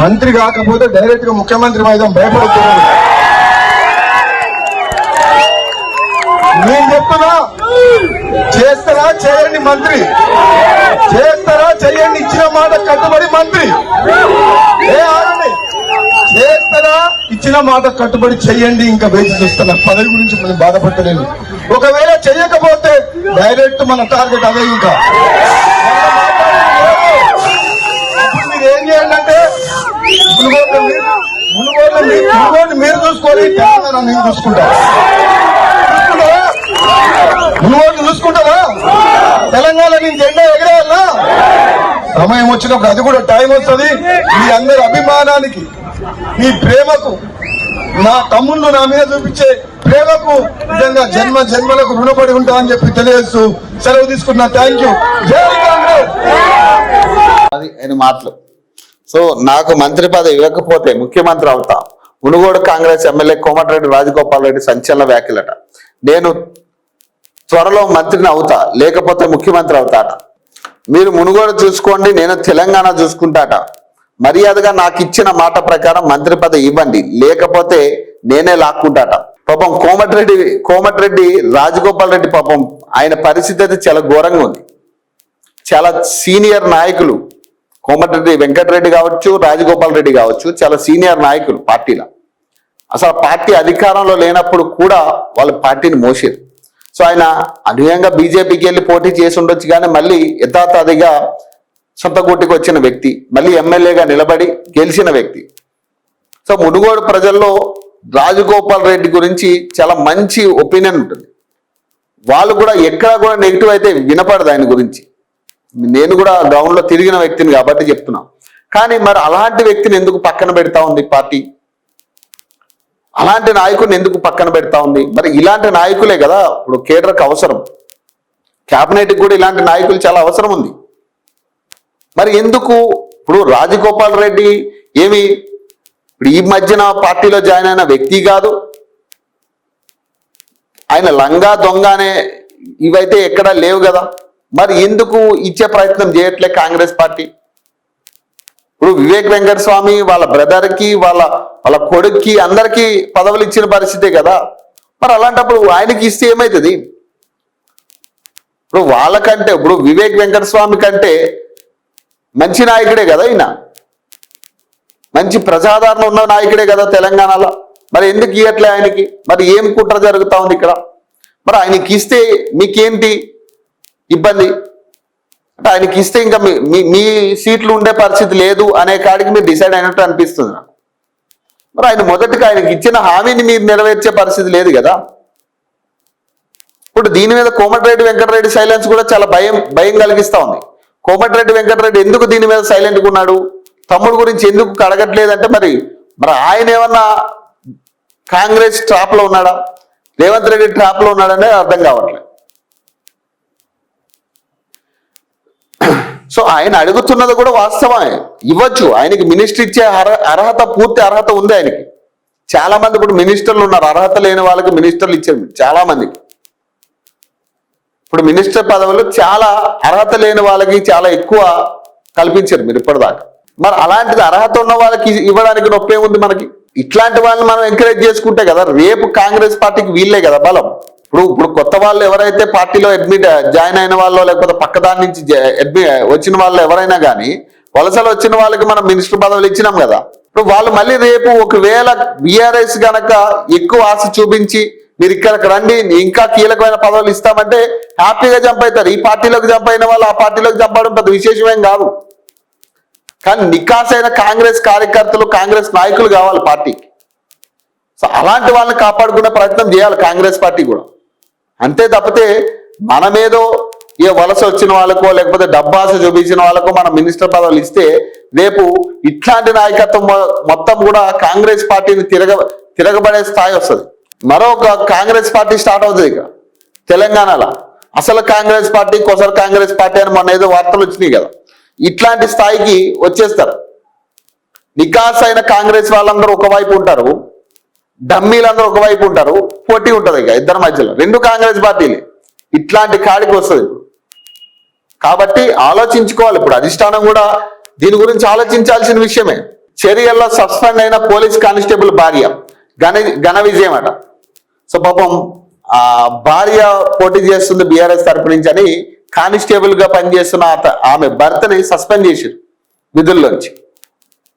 మంత్రి కాకపోతే డైరెక్ట్ గా ముఖ్యమంత్రి వైద్యం భయపడుతున్నాను. నేను చెప్తున్నా, చేస్తారా చేయండి మంత్రి, చేస్తారా చేయండి, ఇచ్చిన మాట కట్టుబడి మంత్రి. ఆగండి, చేస్తారా ఇచ్చిన మాట కట్టుబడి చెయ్యండి. ఇంకా వేచి చూస్తున్నా, పదవి గురించి మనం బాధపడలేదు. ఒకవేళ చెయ్యకపోతే డైరెక్ట్ మన టార్గెట్ అదే. ఇంకా మీరు ఏం చేయండి అంటే మునుగోడు మీరు చూసుకోవాలి, తెలంగాణ నేను చూసుకుంటా. మునుగోడు చూసుకుంటారా? తెలంగాణ నేను జెండా ఎగరేయాలా? సమయం వచ్చినప్పుడు అది కూడా టైం వస్తుంది. మీ అందరి అభిమానానికి, మీ ప్రేమకు, నా తమ్ముళ్ళు నా మీద చూపించే ప్రేమకు నిజంగా జన్మలకు రుణపడి ఉంటా అని చెప్పి తెలియజేస్తూ సెలవు తీసుకున్నా. Thank you. జై కాంగ్రెస్. అది ఆయన మాటలు. సో నాకు మంత్రి పదవి ఇవ్వకపోతే ముఖ్యమంత్రి అవుతా. మునుగోడు కాంగ్రెస్ ఎమ్మెల్యే కోమటిరెడ్డి రాజగోపాల్ రెడ్డి సంచలన వ్యాఖ్యలట. నేను త్వరలో మంత్రిని అవుతా, లేకపోతే ముఖ్యమంత్రి అవుతాట. మీరు మునుగోడు చూసుకోండి, నేను తెలంగాణ చూసుకుంటాట. మర్యాదగా నాకు ఇచ్చిన మాట ప్రకారం మంత్రి పదవి ఇవ్వండి, లేకపోతే నేనే లాక్కుంటాట. పాపం కోమటిరెడ్డి రాజగోపాల్ రెడ్డి పాపం ఆయన పరిస్థితి అయితే చాలా ఘోరంగా ఉంది. చాలా సీనియర్ నాయకులు, కోమటిరెడ్డి వెంకటరెడ్డి కావచ్చు, రాజగోపాల్ రెడ్డి కావచ్చు, చాలా సీనియర్ నాయకులు పార్టీలో. అసలు పార్టీ అధికారంలో లేనప్పుడు కూడా వాళ్ళ పార్టీని మోసారు. సో ఆయన అనుయంగా బీజేపీకి వెళ్ళి పోటీ చేసి ఉండొచ్చు, కానీ మళ్ళీ యథాతథిగా సొంత గూటికి వచ్చిన వ్యక్తి, మళ్ళీ ఎమ్మెల్యేగా నిలబడి గెలిచిన వ్యక్తి. సో మునుగోడు ప్రజల్లో రాజగోపాల్ రెడ్డి గురించి చాలా మంచి ఒపీనియన్ ఉంటుంది. వాళ్ళు కూడా ఎక్కడ కూడా నెగిటివ్ అయితే వినపడదు ఆయన గురించి. నేను కూడా గ్రౌండ్ లో తిరిగిన వ్యక్తిని కాబట్టి చెప్తున్నా. కానీ మరి అలాంటి వ్యక్తిని ఎందుకు పక్కన పెడతా ఉంది పార్టీ? అలాంటి నాయకుడిని ఎందుకు పక్కన పెడతా ఉంది? మరి ఇలాంటి నాయకులే కదా ఇప్పుడు కేడర్కి అవసరం, క్యాబినెట్కి కూడా ఇలాంటి నాయకులు చాలా అవసరం ఉంది. మరి ఎందుకు ఇప్పుడు రాజగోపాల్ రెడ్డి ఏమి ఇప్పుడు ఈ మధ్యన పార్టీలో జాయిన్ అయిన వ్యక్తి కాదు, ఆయన లంగా దొంగ అనే ఇవైతే ఎక్కడా లేవు కదా. మరి ఎందుకు ఇచ్చే ప్రయత్నం చేయట్లే కాంగ్రెస్ పార్టీ? ఇప్పుడు వివేక్ వెంకటస్వామి వాళ్ళ బ్రదర్కి వాళ్ళ కొడుక్కి అందరికీ పదవులు ఇచ్చిన పరిస్థితే కదా. మరి అలాంటప్పుడు ఆయనకి ఇస్తే ఏమవుతుంది? ఇప్పుడు వాళ్ళకంటే ఇప్పుడు వివేక్ వెంకటస్వామి కంటే మంచి నాయకుడే కదా ఈయన, మంచి ప్రజాదరణ ఉన్న నాయకుడే కదా తెలంగాణలో. మరి ఎందుకు ఇవ్వట్లే ఆయనకి? మరి ఏం కుట్ర జరుగుతా ఉంది ఇక్కడ? మరి ఆయనకి ఇస్తే మీకేంటి ఇబ్బంది? అంటే ఆయనకి ఇస్తే ఇంకా మీ సీట్లు ఉండే పరిస్థితి లేదు అనే కాడికి మీరు డిసైడ్ అయినట్టు అనిపిస్తుంది నాకు. మరి ఆయన మొదటిగా ఆయనకి ఇచ్చిన హామీని మీరు నెరవేర్చే పరిస్థితి లేదు కదా. ఇప్పుడు దీని మీద కోమటిరెడ్డి వెంకటరెడ్డి సైలెన్స్ కూడా చాలా భయం కలిగిస్తా ఉంది. కోమటిరెడ్డి వెంకటరెడ్డి ఎందుకు దీని మీద సైలెంట్గా ఉన్నాడు? తమ్ముడు గురించి ఎందుకు కడగట్లేదంటే మరి ఆయన ఏమన్నా కాంగ్రెస్ ట్రాప్ లో ఉన్నాడా, రేవంత్ రెడ్డి ట్రాప్ లో ఉన్నాడనే అర్థం కావట్లేదు. సో ఆయన అడుగుతున్నది కూడా వాస్తవమే, ఇవ్వచ్చు. ఆయనకి మినిస్టర్ ఇచ్చే అర్హత, పూర్తి అర్హత ఉంది ఆయనకి. చాలా మంది ఇప్పుడు మినిస్టర్లు ఉన్నారు, అర్హత లేని వాళ్ళకి మినిస్టర్లు ఇచ్చారు చాలా మందికి. ఇప్పుడు మినిస్టర్ పదవులు చాలా అర్హత లేని వాళ్ళకి చాలా ఎక్కువ కల్పించారు మీరు ఇప్పటిదాకా. మరి అలాంటిది అర్హత ఉన్న వాళ్ళకి ఇవ్వడానికి నొప్పి ఏముంది మనకి? ఇట్లాంటి వాళ్ళని మనం ఎంకరేజ్ చేసుకుంటే కదా రేపు కాంగ్రెస్ పార్టీకి వీళ్ళే కదా బలం. ఇప్పుడు కొత్త వాళ్ళు ఎవరైతే పార్టీలో జాయిన్ అయిన వాళ్ళు, లేకపోతే పక్కదాని నుంచి వచ్చిన వాళ్ళు ఎవరైనా కానీ వలసలు వచ్చిన వాళ్ళకి మనం మినిస్టర్ పదవులు ఇచ్చినాం కదా. ఇప్పుడు వాళ్ళు మళ్ళీ రేపు ఒకవేళ బీఆర్ఎస్ గనక ఎక్కువ ఆశ చూపించి మీరు ఇక్కడికి రండి ఇంకా కీలకమైన పదవులు ఇస్తామంటే హ్యాపీగా జంప్ అవుతారు. ఈ పార్టీలోకి జంప్ అయిన వాళ్ళు ఆ పార్టీలోకి జంపడం పెద్ద విశేషమేం కాదు. కానీ నికాసైన కాంగ్రెస్ కార్యకర్తలు, కాంగ్రెస్ నాయకులు కావాలి పార్టీకి. సో అలాంటి వాళ్ళని కాపాడుకునే ప్రయత్నం చేయాలి కాంగ్రెస్ పార్టీ కూడా. అంతే తప్పితే మనమేదో ఏ వలస వచ్చిన వాళ్ళకో లేకపోతే డబ్బాస చూపించిన వాళ్ళకో మనం మినిస్టర్ పదవులు ఇస్తే రేపు ఇట్లాంటి నాయకత్వం మొత్తం కూడా కాంగ్రెస్ పార్టీని తిరగబడే స్థాయి వస్తుంది. మరొక కాంగ్రెస్ పార్టీ స్టార్ట్ అవుతుంది ఇక తెలంగాణలో. అసలు కాంగ్రెస్ పార్టీ, కొసరు కాంగ్రెస్ పార్టీ అని మొన్న ఏదో వార్తలు వచ్చినాయి కదా. ఇట్లాంటి స్థాయికి వచ్చేస్తారు. నికాస్ అయిన కాంగ్రెస్ వాళ్ళందరూ ఒకవైపు ఉంటారు, డమ్మీలందరూ ఒకవైపు ఉంటారు, పోటీ ఉంటుంది ఇక ఇద్దరి మధ్యలో. రెండు కాంగ్రెస్ పార్టీలే. ఇట్లాంటి కాడికి వస్తుంది ఇప్పుడు. కాబట్టి ఆలోచించుకోవాలి. ఇప్పుడు అధిష్టానం కూడా దీని గురించి ఆలోచించాల్సిన విషయమే. చర్యల్లో సస్పెండ్ అయిన పోలీస్ కానిస్టేబుల్ భార్య ఘన విజయం అట. సో పాపం భార్య పోటీ చేస్తుంది బీఆర్ఎస్ తరపు నుంచి అని కానిస్టేబుల్ గా పనిచేస్తున్న ఆమె భర్తని సస్పెండ్ చేశారు విధుల్లోంచి.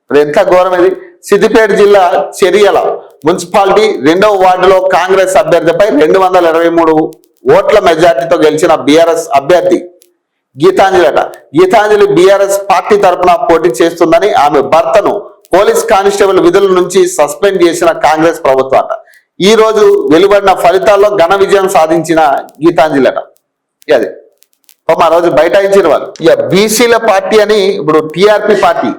ఎంత ఘోరం ఇది! సిద్దిపేట జిల్లా చెరియల మున్సిపాలిటీ 2వ వార్డులో కాంగ్రెస్ అభ్యర్థిపై 223 ఓట్ల మెజార్టీతో గెలిచిన బీఆర్ఎస్ అభ్యర్థి గీతాంజలి అట. గీతాంజలి బీఆర్ఎస్ పార్టీ తరఫున పోటీ చేస్తుందని ఆమె భర్తను పోలీస్ కానిస్టేబుల్ విధుల నుంచి సస్పెండ్ చేసిన కాంగ్రెస్ ప్రభుత్వం అట. ఈ రోజు వెలువడిన ఫలితాల్లో ఘన విజయం సాధించిన గీతాంజలి అట. అది ఆ రోజు బైఠాయించిన వాళ్ళు. ఇక బీసీల పార్టీ అని ఇప్పుడు టీఆర్పీ పార్టీ,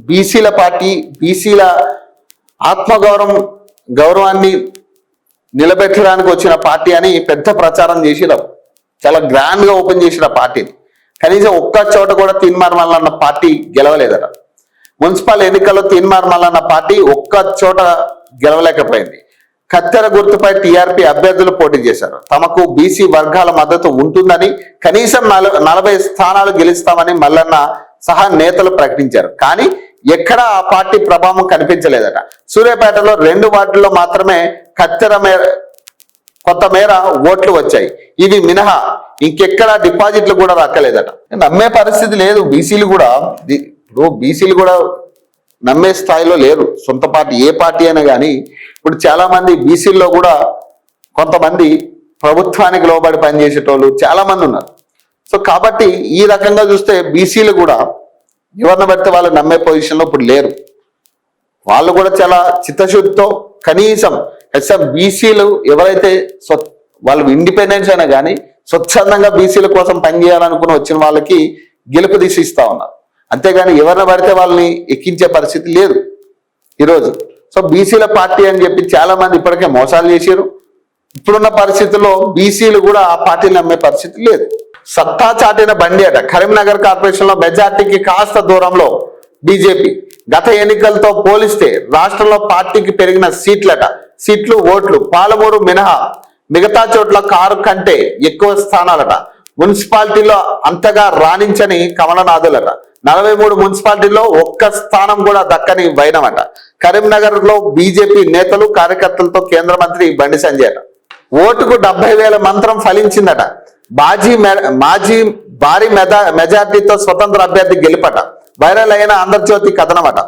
బీసీల పార్టీ, బీసీల గౌరవాన్ని నిలబెట్టడానికి వచ్చిన పార్టీ అని పెద్ద ప్రచారం చేసినారు. చాలా గ్రాండ్ గా ఓపెన్ చేసిన పార్టీని. కనీసం ఒక్క చోట కూడా తీన్మార్ మల్లన్న పార్టీ గెలవలేదట. మున్సిపల్ ఎన్నికల్లో తీన్మార్ మల్లన్న పార్టీ ఒక్క చోట గెలవలేకపోయింది. కత్తెర గుర్తుపై టీఆర్పీ అభ్యర్థులు పోటీ చేశారు. తమకు బీసీ వర్గాల మద్దతు ఉంటుందని, కనీసం 40 స్థానాలు గెలుస్తామని మల్లన్న సహా నేతలు ప్రకటించారు. కానీ ఎక్కడా ఆ పార్టీ ప్రభావం కనిపించలేదట. సూర్యాపేటలో 2 వార్డుల్లో మాత్రమే కొత్త ఓట్లు వచ్చాయి. ఇవి మినహా ఇంకెక్కడా డిపాజిట్లు కూడా దక్కలేదట. నమ్మే పరిస్థితి లేదు. బీసీలు కూడా నమ్మే స్థాయిలో లేరు. సొంత పార్టీ ఏ పార్టీ అయినా కానీ ఇప్పుడు చాలా మంది బీసీల్లో కూడా కొంతమంది ప్రభుత్వానికి లోబడి పనిచేసేటోళ్ళు చాలా మంది ఉన్నారు. సో కాబట్టి ఈ రకంగా చూస్తే బీసీలు కూడా ఎవరిని పడితే వాళ్ళు నమ్మే పొజిషన్లో ఇప్పుడు లేరు. వాళ్ళు కూడా చాలా చిత్తశుద్ధితో కనీసం బీసీలు ఎవరైతే వాళ్ళు ఇండిపెండెన్స్ అయినా కానీ స్వచ్ఛందంగా బీసీల కోసం పనిచేయాలనుకుని వచ్చిన వాళ్ళకి గెలుపు తీసిస్తా ఉన్నారు. అంతేగాని ఎవరిని పడితే వాళ్ళని ఎక్కించే పరిస్థితి లేదు ఈరోజు. సో బీసీల పార్టీ అని చెప్పి చాలా మంది ఇప్పటికే మోసాలు చేశారు. ఇప్పుడున్న పరిస్థితుల్లో బీసీలు కూడా ఆ పార్టీని నమ్మే పరిస్థితి లేదు. సత్తా చాటిన బండి అట. కరీంనగర్ కార్పొరేషన్ లో మెజార్టీకి కాస్త దూరంలో బీజేపీ. గత ఎన్నికలతో పోలిస్తే రాష్ట్రంలో పార్టీకి పెరిగిన సీట్లు ఓట్లు పాలమూరు మినహా మిగతా చోట్ల కారు కంటే ఎక్కువ స్థానాలట. మున్సిపాలిటీలో అంతగా రాణించని కమలనాథులట. 43 మున్సిపాలిటీల్లో ఒక్క స్థానం కూడా దక్కని వైనమట. కరీంనగర్ లో బీజేపీ నేతలు కార్యకర్తలతో కేంద్ర మంత్రి బండి సంజయ్ అట. ఓటుకు 70,000 మంత్రం ఫలించిందట. భారీ మెజార్టీతో స్వతంత్ర అభ్యర్థి గెలుపట. వైరల్ అయిన ఆంధ్రజ్యోతి కథనమట.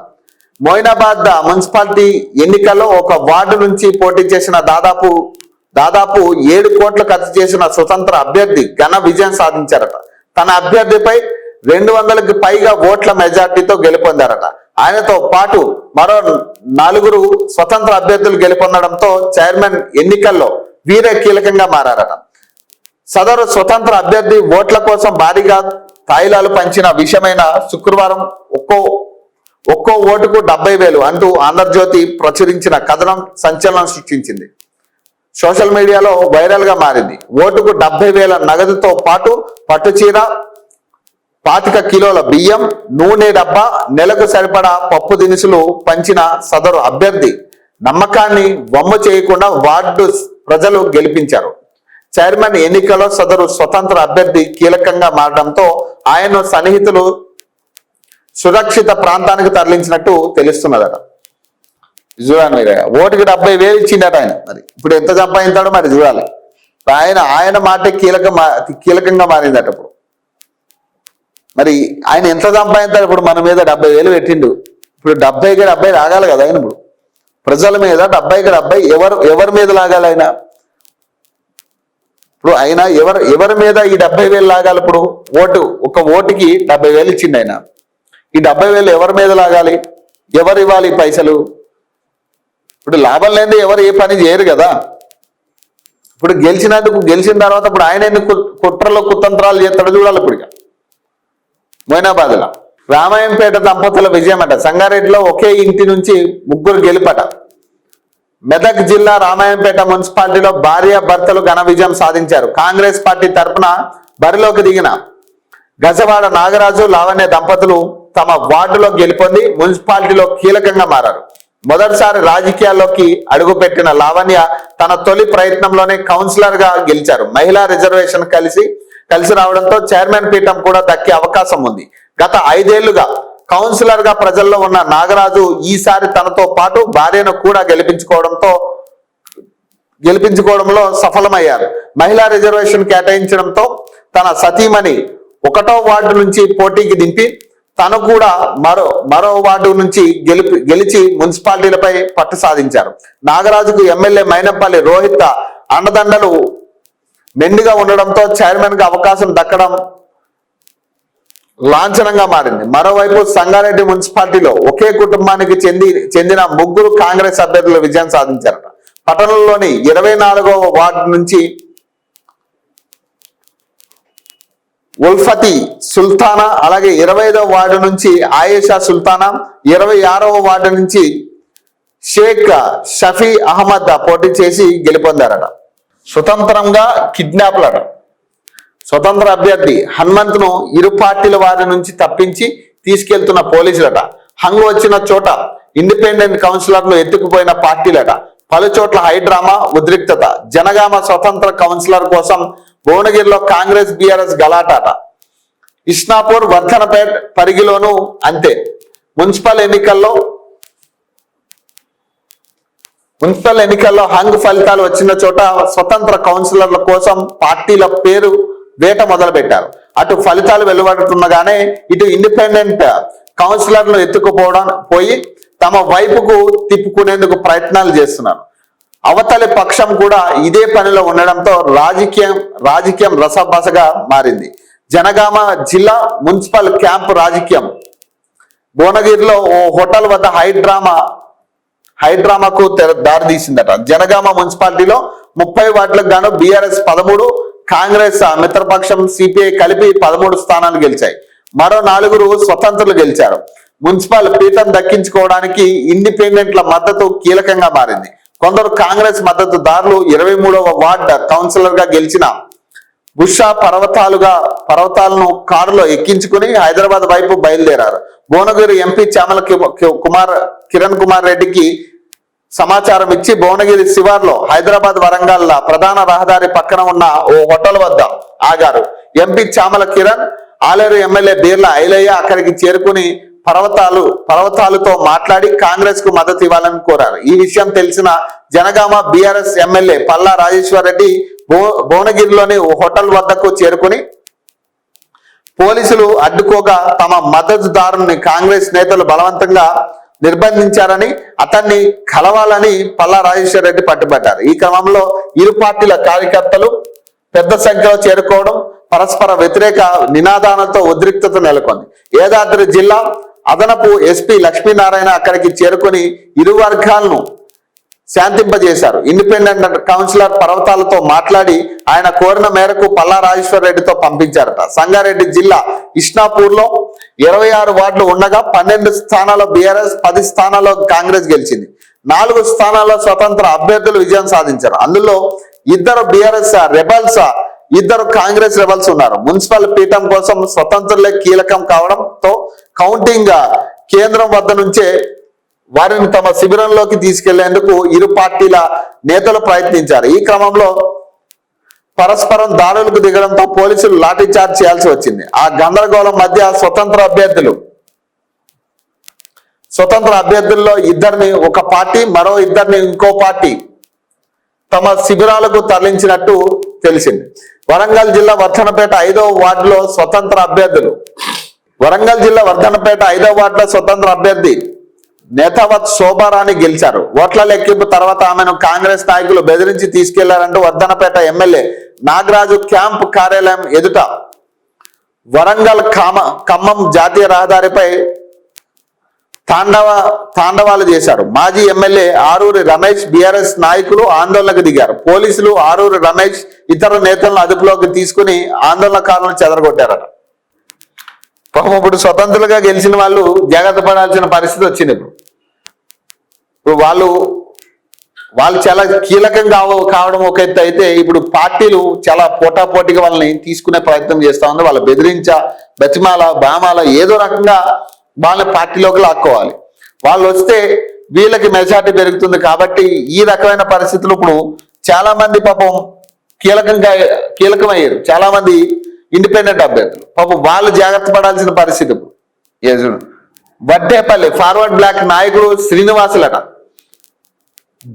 మోయినాబాద్ మున్సిపాలిటీ ఎన్నికల్లో ఒక వార్డు నుంచి పోటీ చేసిన దాదాపు 7 కోట్లు ఖర్చు చేసిన స్వతంత్ర అభ్యర్థి ఘన విజయం సాధించారట. తన అభ్యర్థిపై 200కి పైగా ఓట్ల మెజార్టీతో గెలుపొందారట. ఆయనతో పాటు మరో 4 స్వతంత్ర అభ్యర్థులు గెలుపొందడంతో చైర్మన్ ఎన్నికల్లో వీరే కీలకంగా మారారట. సదరు స్వతంత్ర అభ్యర్థి ఓట్ల కోసం భారీగా తాయిలాలు పంచిన విషయమైన శుక్రవారం ఒక్కో ఓటుకు 70,000 అంటూ ఆంధ్రజ్యోతి ప్రచురించిన కథనం సంచలనం సృష్టించింది. సోషల్ మీడియాలో వైరల్ గా మారింది. ఓటుకు 70,000 నగదుతో పాటు పట్టుచీర, 25 కిలోల బియ్యం, నూనె డబ్బా, నెలకు సరిపడా పప్పు దినుసులు పంచిన సదరు అభ్యర్థి నమ్మకాన్ని వమ్ము చేయకుండా వార్డు ప్రజలు గెలిపించారు. చైర్మన్ ఎన్నికల్లో సదరు స్వతంత్ర అభ్యర్థి కీలకంగా మారడంతో ఆయన సన్నిహితులు సురక్షిత ప్రాంతానికి తరలించినట్టు తెలుస్తున్నదట. చూడాలి మీరు, ఓటుకి 70,000 ఇచ్చిందట ఆయన. మరి ఇప్పుడు ఎంత సంపాదించాడో మరి చూడాలి. ఆయన మాటే కీలకంగా మారిందట. ఇప్పుడు మరి ఆయన ఎంత సంపాదించాడు? ఇప్పుడు మన మీద 70,000 పెట్టిండు. ఇప్పుడు 70కి 70 రాగాలి కదా ఆయన. ఇప్పుడు ప్రజల మీద 70కి 70 ఎవరి మీద లాగాలి ఆయన? ఇప్పుడు ఆయన ఎవరి మీద ఈ 70,000 లాగాలి? ఇప్పుడు ఒక ఓటుకి 70,000 ఇచ్చిండు ఆయన. ఈ 70,000 ఎవరి మీద లాగాలి? ఎవరు ఇవ్వాలి పైసలు? ఇప్పుడు లాభం లేని ఎవరు ఏ పని చేయరు కదా. ఇప్పుడు గెలిచిన తర్వాత ఇప్పుడు ఆయన ఎన్ని కుట్రలు కుతంత్రాలు చేస్తాడో చూడాలి. ఇప్పుడు మొయినాబాద్లో రామాయంపేట దంపతుల విజయం అట. సంగారెడ్డిలో ఒకే ఇంటి నుంచి 3 గెలుపట. మెదక్ జిల్లా రామాయంపేట మున్సిపాలిటీలో భార్యాభర్తలు ఘన విజయం సాధించారు. కాంగ్రెస్ పార్టీ తరఫున బరిలోకి దిగిన గజవాడ నాగరాజు, లావణ్య దంపతులు తమ వార్డులో గెలుపొంది మున్సిపాలిటీలో కీలకంగా మారారు. మొదటిసారి రాజకీయాల్లోకి అడుగుపెట్టిన లావణ్య తన తొలి ప్రయత్నంలోనే కౌన్సిలర్ గా గెలిచారు. మహిళా రిజర్వేషన్ కలిసి రావడంతో చైర్మన్ పీఠం కూడా దక్కే అవకాశం ఉంది. గత 5 ఏళ్లుగా కౌన్సిలర్ గా ప్రజల్లో ఉన్న నాగరాజు ఈసారి తనతో పాటు భార్యను కూడా గెలిపించుకోవడంలో సఫలమయ్యారు. మహిళా రిజర్వేషన్ కేటాయించడంతో తన సతీమణి 1వ వార్డు నుంచి పోటీకి దింపి తను కూడా మరో వార్డు నుంచి గెలిచి మున్సిపాలిటీలపై పట్టు సాధించారు. నాగరాజుకు ఎమ్మెల్యే మైనంపల్లి రోహిత్ అండదండలు మెండుగా ఉండడంతో చైర్మన్ గా అవకాశం దక్కడం లాంఛనంగా మారింది. మరోవైపు సంగారెడ్డి మున్సిపాలిటీలో ఒకే కుటుంబానికి చెందిన 3 కాంగ్రెస్ అభ్యర్థులు విజయం సాధించారట. పట్టణంలోని 24వ వార్డు నుంచి ఉల్ఫతి సుల్తానా, అలాగే 25వ వార్డు నుంచి ఆయేషా సుల్తానా, 26వ వార్డు నుంచి షేక్ షఫీ అహ్మద్ పోటీ చేసి గెలుపొందారట. స్వతంత్రంగా కిడ్నాప్లట. స్వతంత్ర అభ్యర్థి హనుమంత్ను ఇరు పార్టీల వారి నుంచి తప్పించి తీసుకెళ్తున్న పోలీసులట. హంగు వచ్చిన చోట ఇండిపెండెంట్ కౌన్సిలర్లు ఎత్తుకుపోయిన పార్టీలట. పలు చోట్ల హైడ్రామా, ఉద్రిక్తత. జనగామ స్వతంత్ర కౌన్సిలర్ కోసం భువనగిరిలో కాంగ్రెస్ బీఆర్ఎస్ గలాటాట. ఇస్నాపూర్, వర్ధనపేట్ పరిగిలోనూ అంతే. మున్సిపల్ ఎన్నికల్లో హంగ్ ఫలితాలు వచ్చిన చోట స్వతంత్ర కౌన్సిలర్ల కోసం పార్టీల పేరు వేట మొదలుపెట్టారు. అటు ఫలితాలు వెలువడుతుండగానే ఇటు ఇండిపెండెంట్ కౌన్సిలర్లు పోయి తమ వైపుకు తిప్పుకునేందుకు ప్రయత్నాలు చేస్తున్నారు. అవతలి పక్షం కూడా ఇదే పనిలో ఉండడంతో రాజకీయం రసబసగా మారింది. జనగామ జిల్లా మున్సిపల్ క్యాంపు రాజకీయం. భువనగిరిలో ఓ హోటల్ వద్ద హైడ్రామాకు దారితీసిందట. జనగామ మున్సిపాలిటీలో 30 వార్డులకు గాను బీఆర్ఎస్ 13, కాంగ్రెస్ మిత్రపక్షం సిపిఐ కలిపి 13 స్థానాలు గెలిచాయి. మరో 4 స్వతంత్రులు గెలిచారు. మున్సిపల్ పీఠం దక్కించుకోవడానికి ఇండిపెండెంట్ల మద్దతు కీలకంగా మారింది. కొందరు కాంగ్రెస్ మద్దతుదారులు 23వ వార్డ్ కౌన్సిలర్ గా గెలిచిన బుషా పర్వతాలను కారులో ఎక్కించుకుని హైదరాబాద్ వైపు బయలుదేరారు. భువనగిరి ఎంపీ చామల కిరణ్ కుమార్ రెడ్డికి సమాచారం ఇచ్చి భువనగిరి శివార్లో హైదరాబాద్ వరంగల్ ప్రధాన రహదారి పక్కన ఉన్న ఓ హోటల్ వద్ద ఆగారు. ఎంపీ చామల కిరణ్, ఆలేరు ఎమ్మెల్యే బీర్ల ఐలయ్య అక్కడికి చేరుకుని పర్వతాలతో మాట్లాడి కాంగ్రెస్ కు మద్దతు ఇవ్వాలని కోరారు. ఈ విషయం తెలిసిన జనగామ బీఆర్ఎస్ ఎమ్మెల్యే పల్లా రాజేశ్వర్ రెడ్డి భువనగిరిలోని హోటల్ వద్దకు చేరుకుని పోలీసులు అడ్డుకోగా తమ మద్దతుదారుని కాంగ్రెస్ నేతలు బలవంతంగా నిర్బంధించారని, అతన్ని కలవాలని పల్లా రాజేశ్వర్ రెడ్డి పట్టుబట్టారు. ఈ క్రమంలో ఇరు పార్టీల కార్యకర్తలు పెద్ద సంఖ్యలో చేరుకోవడం, పరస్పర వ్యతిరేక నినాదాలతో ఉద్రిక్తత నెలకొంది. యాదాద్రి జిల్లా అదనపు ఎస్పీ లక్ష్మీనారాయణ అక్కడికి చేరుకుని ఇరు వర్గాలను శాంతింపజేశారు. ఇండిపెండెంట్ కౌన్సిలర్ పర్వతాలతో మాట్లాడి ఆయన కోరిన మేరకు పల్లా రాజేశ్వర్ రెడ్డితో పంపించారట. సంగారెడ్డి జిల్లా ఇష్నాపూర్ లో 26 వార్డులు ఉండగా 12 స్థానాల్లో బీఆర్ఎస్, 10 స్థానాల్లో కాంగ్రెస్ గెలిచింది. 4 స్థానాల్లో స్వతంత్ర అభ్యర్థులు విజయం సాధించారు. అందులో 2 బీఆర్ఎస్ రెబల్స్, 2 కాంగ్రెస్ రెబల్స్ ఉన్నారు. మున్సిపల్ పీఠం కోసం స్వతంత్రులే కీలకం కావడంతో కౌంటింగ్ కేంద్రం వద్ద నుంచే వారిని తమ శిబిరంలోకి తీసుకెళ్లేందుకు ఇరు పార్టీల నేతలు ప్రయత్నించారు. ఈ క్రమంలో పరస్పరం దాడులకు దిగడంతో పోలీసులు లాఠీచార్జ్ చేయాల్సి వచ్చింది. ఆ గందరగోళం మధ్య స్వతంత్ర అభ్యర్థుల్లో 2 ఒక పార్టీ, మరో 2 ఇంకో పార్టీ తమ శిబిరాలకు తరలించినట్టు తెలిసింది. వరంగల్ జిల్లా వర్ధనపేట 5వ వార్డులో స్వతంత్ర అభ్యర్థి నేతావత్ శోభారాణి గెలిచారు. ఓట్ల లెక్కింపు తర్వాత ఆమెను కాంగ్రెస్ నాయకులు బెదిరించి తీసుకెళ్లారంటూ వర్ధనపేట ఎమ్మెల్యే నాగరాజు క్యాంప్ కార్యాలయం ఎదుట వరంగల్ ఖమ్మం జాతీయ రహదారిపై తాండవాలు చేశారు. మాజీ ఎమ్మెల్యే ఆరూరి రమేష్, బీఆర్ఎస్ నాయకులు ఆందోళనకు దిగారు. పోలీసులు ఆరూరి రమేష్ ఇతర నేతలను అదుపులోకి తీసుకుని ఆందోళనకారులను చెదరగొట్టారట. ఇప్పుడు స్వతంత్రులుగా గెలిచిన వాళ్ళు జాగ్రత్త పడాల్సిన పరిస్థితి వచ్చింది. ఇప్పుడు వాళ్ళు చాలా కీలకం కావడం ఒక ఎత్తు అయితే, ఇప్పుడు పార్టీలు చాలా పోటాపోటీగా వాళ్ళని తీసుకునే ప్రయత్నం చేస్తా ఉంది. వాళ్ళ బతిమాల బామాల ఏదో రకంగా వాళ్ళని పార్టీలోకి లాక్కోవాలి. వాళ్ళు వస్తే వీళ్ళకి మెజార్టీ పెరుగుతుంది. కాబట్టి ఈ రకమైన పరిస్థితులు ఇప్పుడు చాలా మంది పాపం కీలకమయ్యారు. చాలా మంది ఇండిపెండెంట్ అభ్యర్థులు పాపం వాళ్ళు జాగ్రత్త పడాల్సిన పరిస్థితి. వడ్డేపల్లి ఫార్వర్డ్ బ్లాక్ నాయకుడు శ్రీనివాసులట.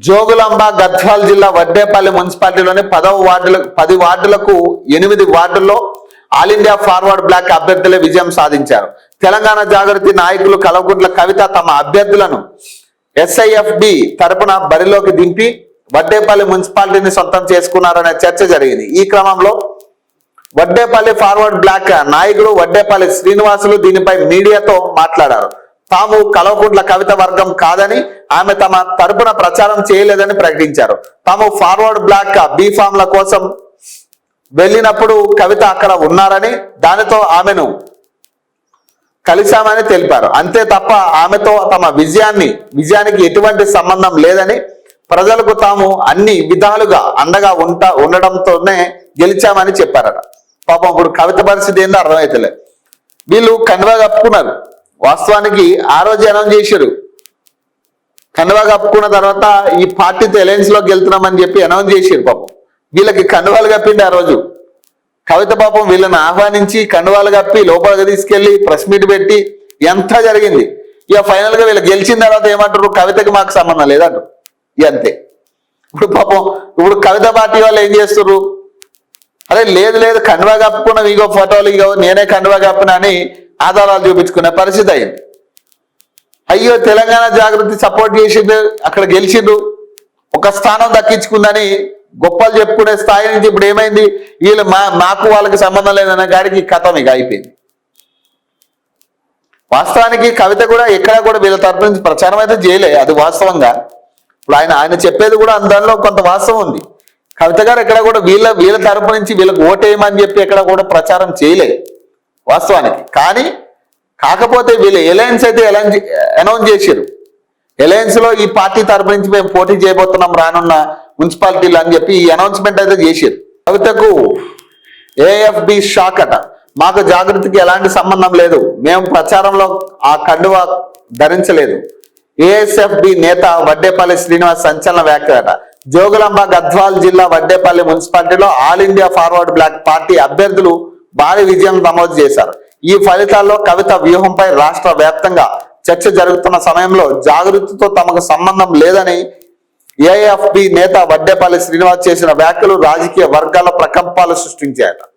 జోగులాంబ గద్వాల్ జిల్లా వడ్డేపల్లి మున్సిపాలిటీలోని 10 వార్డులకు 8 వార్డుల్లో ఆల్ ఇండియా ఫార్వర్డ్ బ్లాక్ అభ్యర్థులే విజయం సాధించారు. తెలంగాణ జాగృతి నాయకులు కల్వకుంట్ల కవిత తమ అభ్యర్థులను SIFB తరపున బరిలోకి దింపి వడ్డేపల్లి మున్సిపాలిటీని సొంతం చేసుకున్నారనే చర్చ జరిగింది. ఈ క్రమంలో వడ్డేపల్లి ఫార్వర్డ్ బ్లాక్ నాయకుడు వడ్డేపల్లి శ్రీనివాసులు దీనిపై మీడియాతో మాట్లాడారు. తాము కల్వకుంట్ల కవిత వర్గం కాదని, ఆమె తమ తరపున ప్రచారం చేయలేదని ప్రకటించారు. తాము ఫార్వర్డ్ బ్లాక్ బీఫామ్ల కోసం వెళ్ళినప్పుడు కవిత అక్కడ ఉన్నారని, దానితో ఆమెను కలిశామని తెలిపారు. అంతే తప్ప ఆమెతో తమ విజయానికి ఎటువంటి సంబంధం లేదని, ప్రజలకు తాము అన్ని విధాలుగా అండగా ఉండడంతోనే గెలిచామని చెప్పారట. పాపం ఇప్పుడు కవిత పరిస్థితి ఏందో అర్థమైతలే. వీళ్ళు కండువా కప్పుకున్నారు. వాస్తవానికి ఆ రోజు అనౌన్స్ చేశారు. కండువా కప్పుకున్న తర్వాత ఈ పార్టీతో అలయన్స్ లోకి వెళ్తున్నామని చెప్పి అనౌన్స్ చేశారు. పాపం వీళ్ళకి కండువాలు కప్పిండి ఆ రోజు. కవిత పాపం వీళ్ళని ఆహ్వానించి కండువాలు కప్పి లోపలికి తీసుకెళ్లి ప్రెస్ మీట్ పెట్టి ఎంత జరిగింది. ఇక ఫైనల్ గా వీళ్ళు గెలిచిన తర్వాత ఏమంటారు, కవితకి మాకు సంబంధం లేదంటారు. ఇక అంతే. ఇప్పుడు కవిత పార్టీ వాళ్ళు ఏం చేస్తున్నారు, అరే లేదు కండువా కప్పుకున్నాం, ఇగో ఫోటోలు, ఇగో నేనే కండువా కప్పినా అని ఆధారాలు చూపించుకునే పరిస్థితి అయింది. అయ్యో తెలంగాణ జాగృతి సపోర్ట్ చేసిండు, అక్కడ గెలిచిండు, ఒక స్థానం దక్కించుకుందని గొప్పలు చెప్పుకునే స్థాయి నుంచి ఇప్పుడు ఏమైంది, వీళ్ళు మాకు వాళ్ళకి సంబంధం లేదన్న గాడికి కథం ఇక అయిపోయింది. వాస్తవానికి కవిత కూడా ఎక్కడ కూడా వీళ్ళ తరపు నుంచి ప్రచారం అయితే చేయలే, అది వాస్తవంగా. ఇప్పుడు ఆయన చెప్పేది కూడా దానిలో కొంత వాస్తవం ఉంది. కవిత గారు ఎక్కడ కూడా వీళ్ళ తరపు నుంచి వీళ్ళకి ఓటేయమని చెప్పి ఎక్కడ కూడా ప్రచారం చేయలేదు వాస్తవానికి. కానీ కాకపోతే వీళ్ళు ఎలయన్స్ అయితే అనౌన్స్ చేశారు. ఎలయన్స్ లో ఈ పార్టీ తరపు నుంచి మేము పోటీ చేయబోతున్నాం రానున్న మున్సిపాలిటీలు అని చెప్పి ఈ అనౌన్స్మెంట్ అయితే చేశారు. కవితకు ఏఎఫ్బి షాక్ అట. మాకు జాగృతికి ఎలాంటి సంబంధం లేదు, మేము ప్రచారంలో ఆ కండువా ధరించలేదు. ఏఎస్ఎఫ్బి నేత వడ్డేపల్లి శ్రీనివాస్ సంచలన వ్యాఖ్యలట. జోగులాంబ గద్వాల్ జిల్లా వడ్డేపల్లి మున్సిపాలిటీలో All India Forward Bloc party అభ్యర్థులు భారీ విజయం నమోదు చేశారు. ఈ ఫలితాల్లో కవిత వ్యూహంపై రాష్ట్ర వ్యాప్తంగా చర్చ జరుగుతున్న సమయంలో జాగృతితో తమకు సంబంధం లేదని ఏఎఫ్బి నేత వడ్డేపల్లి శ్రీనివాస్ చేసిన వ్యాఖ్యలు రాజకీయ వర్గాల ప్రకంపాలు సృష్టించాయట.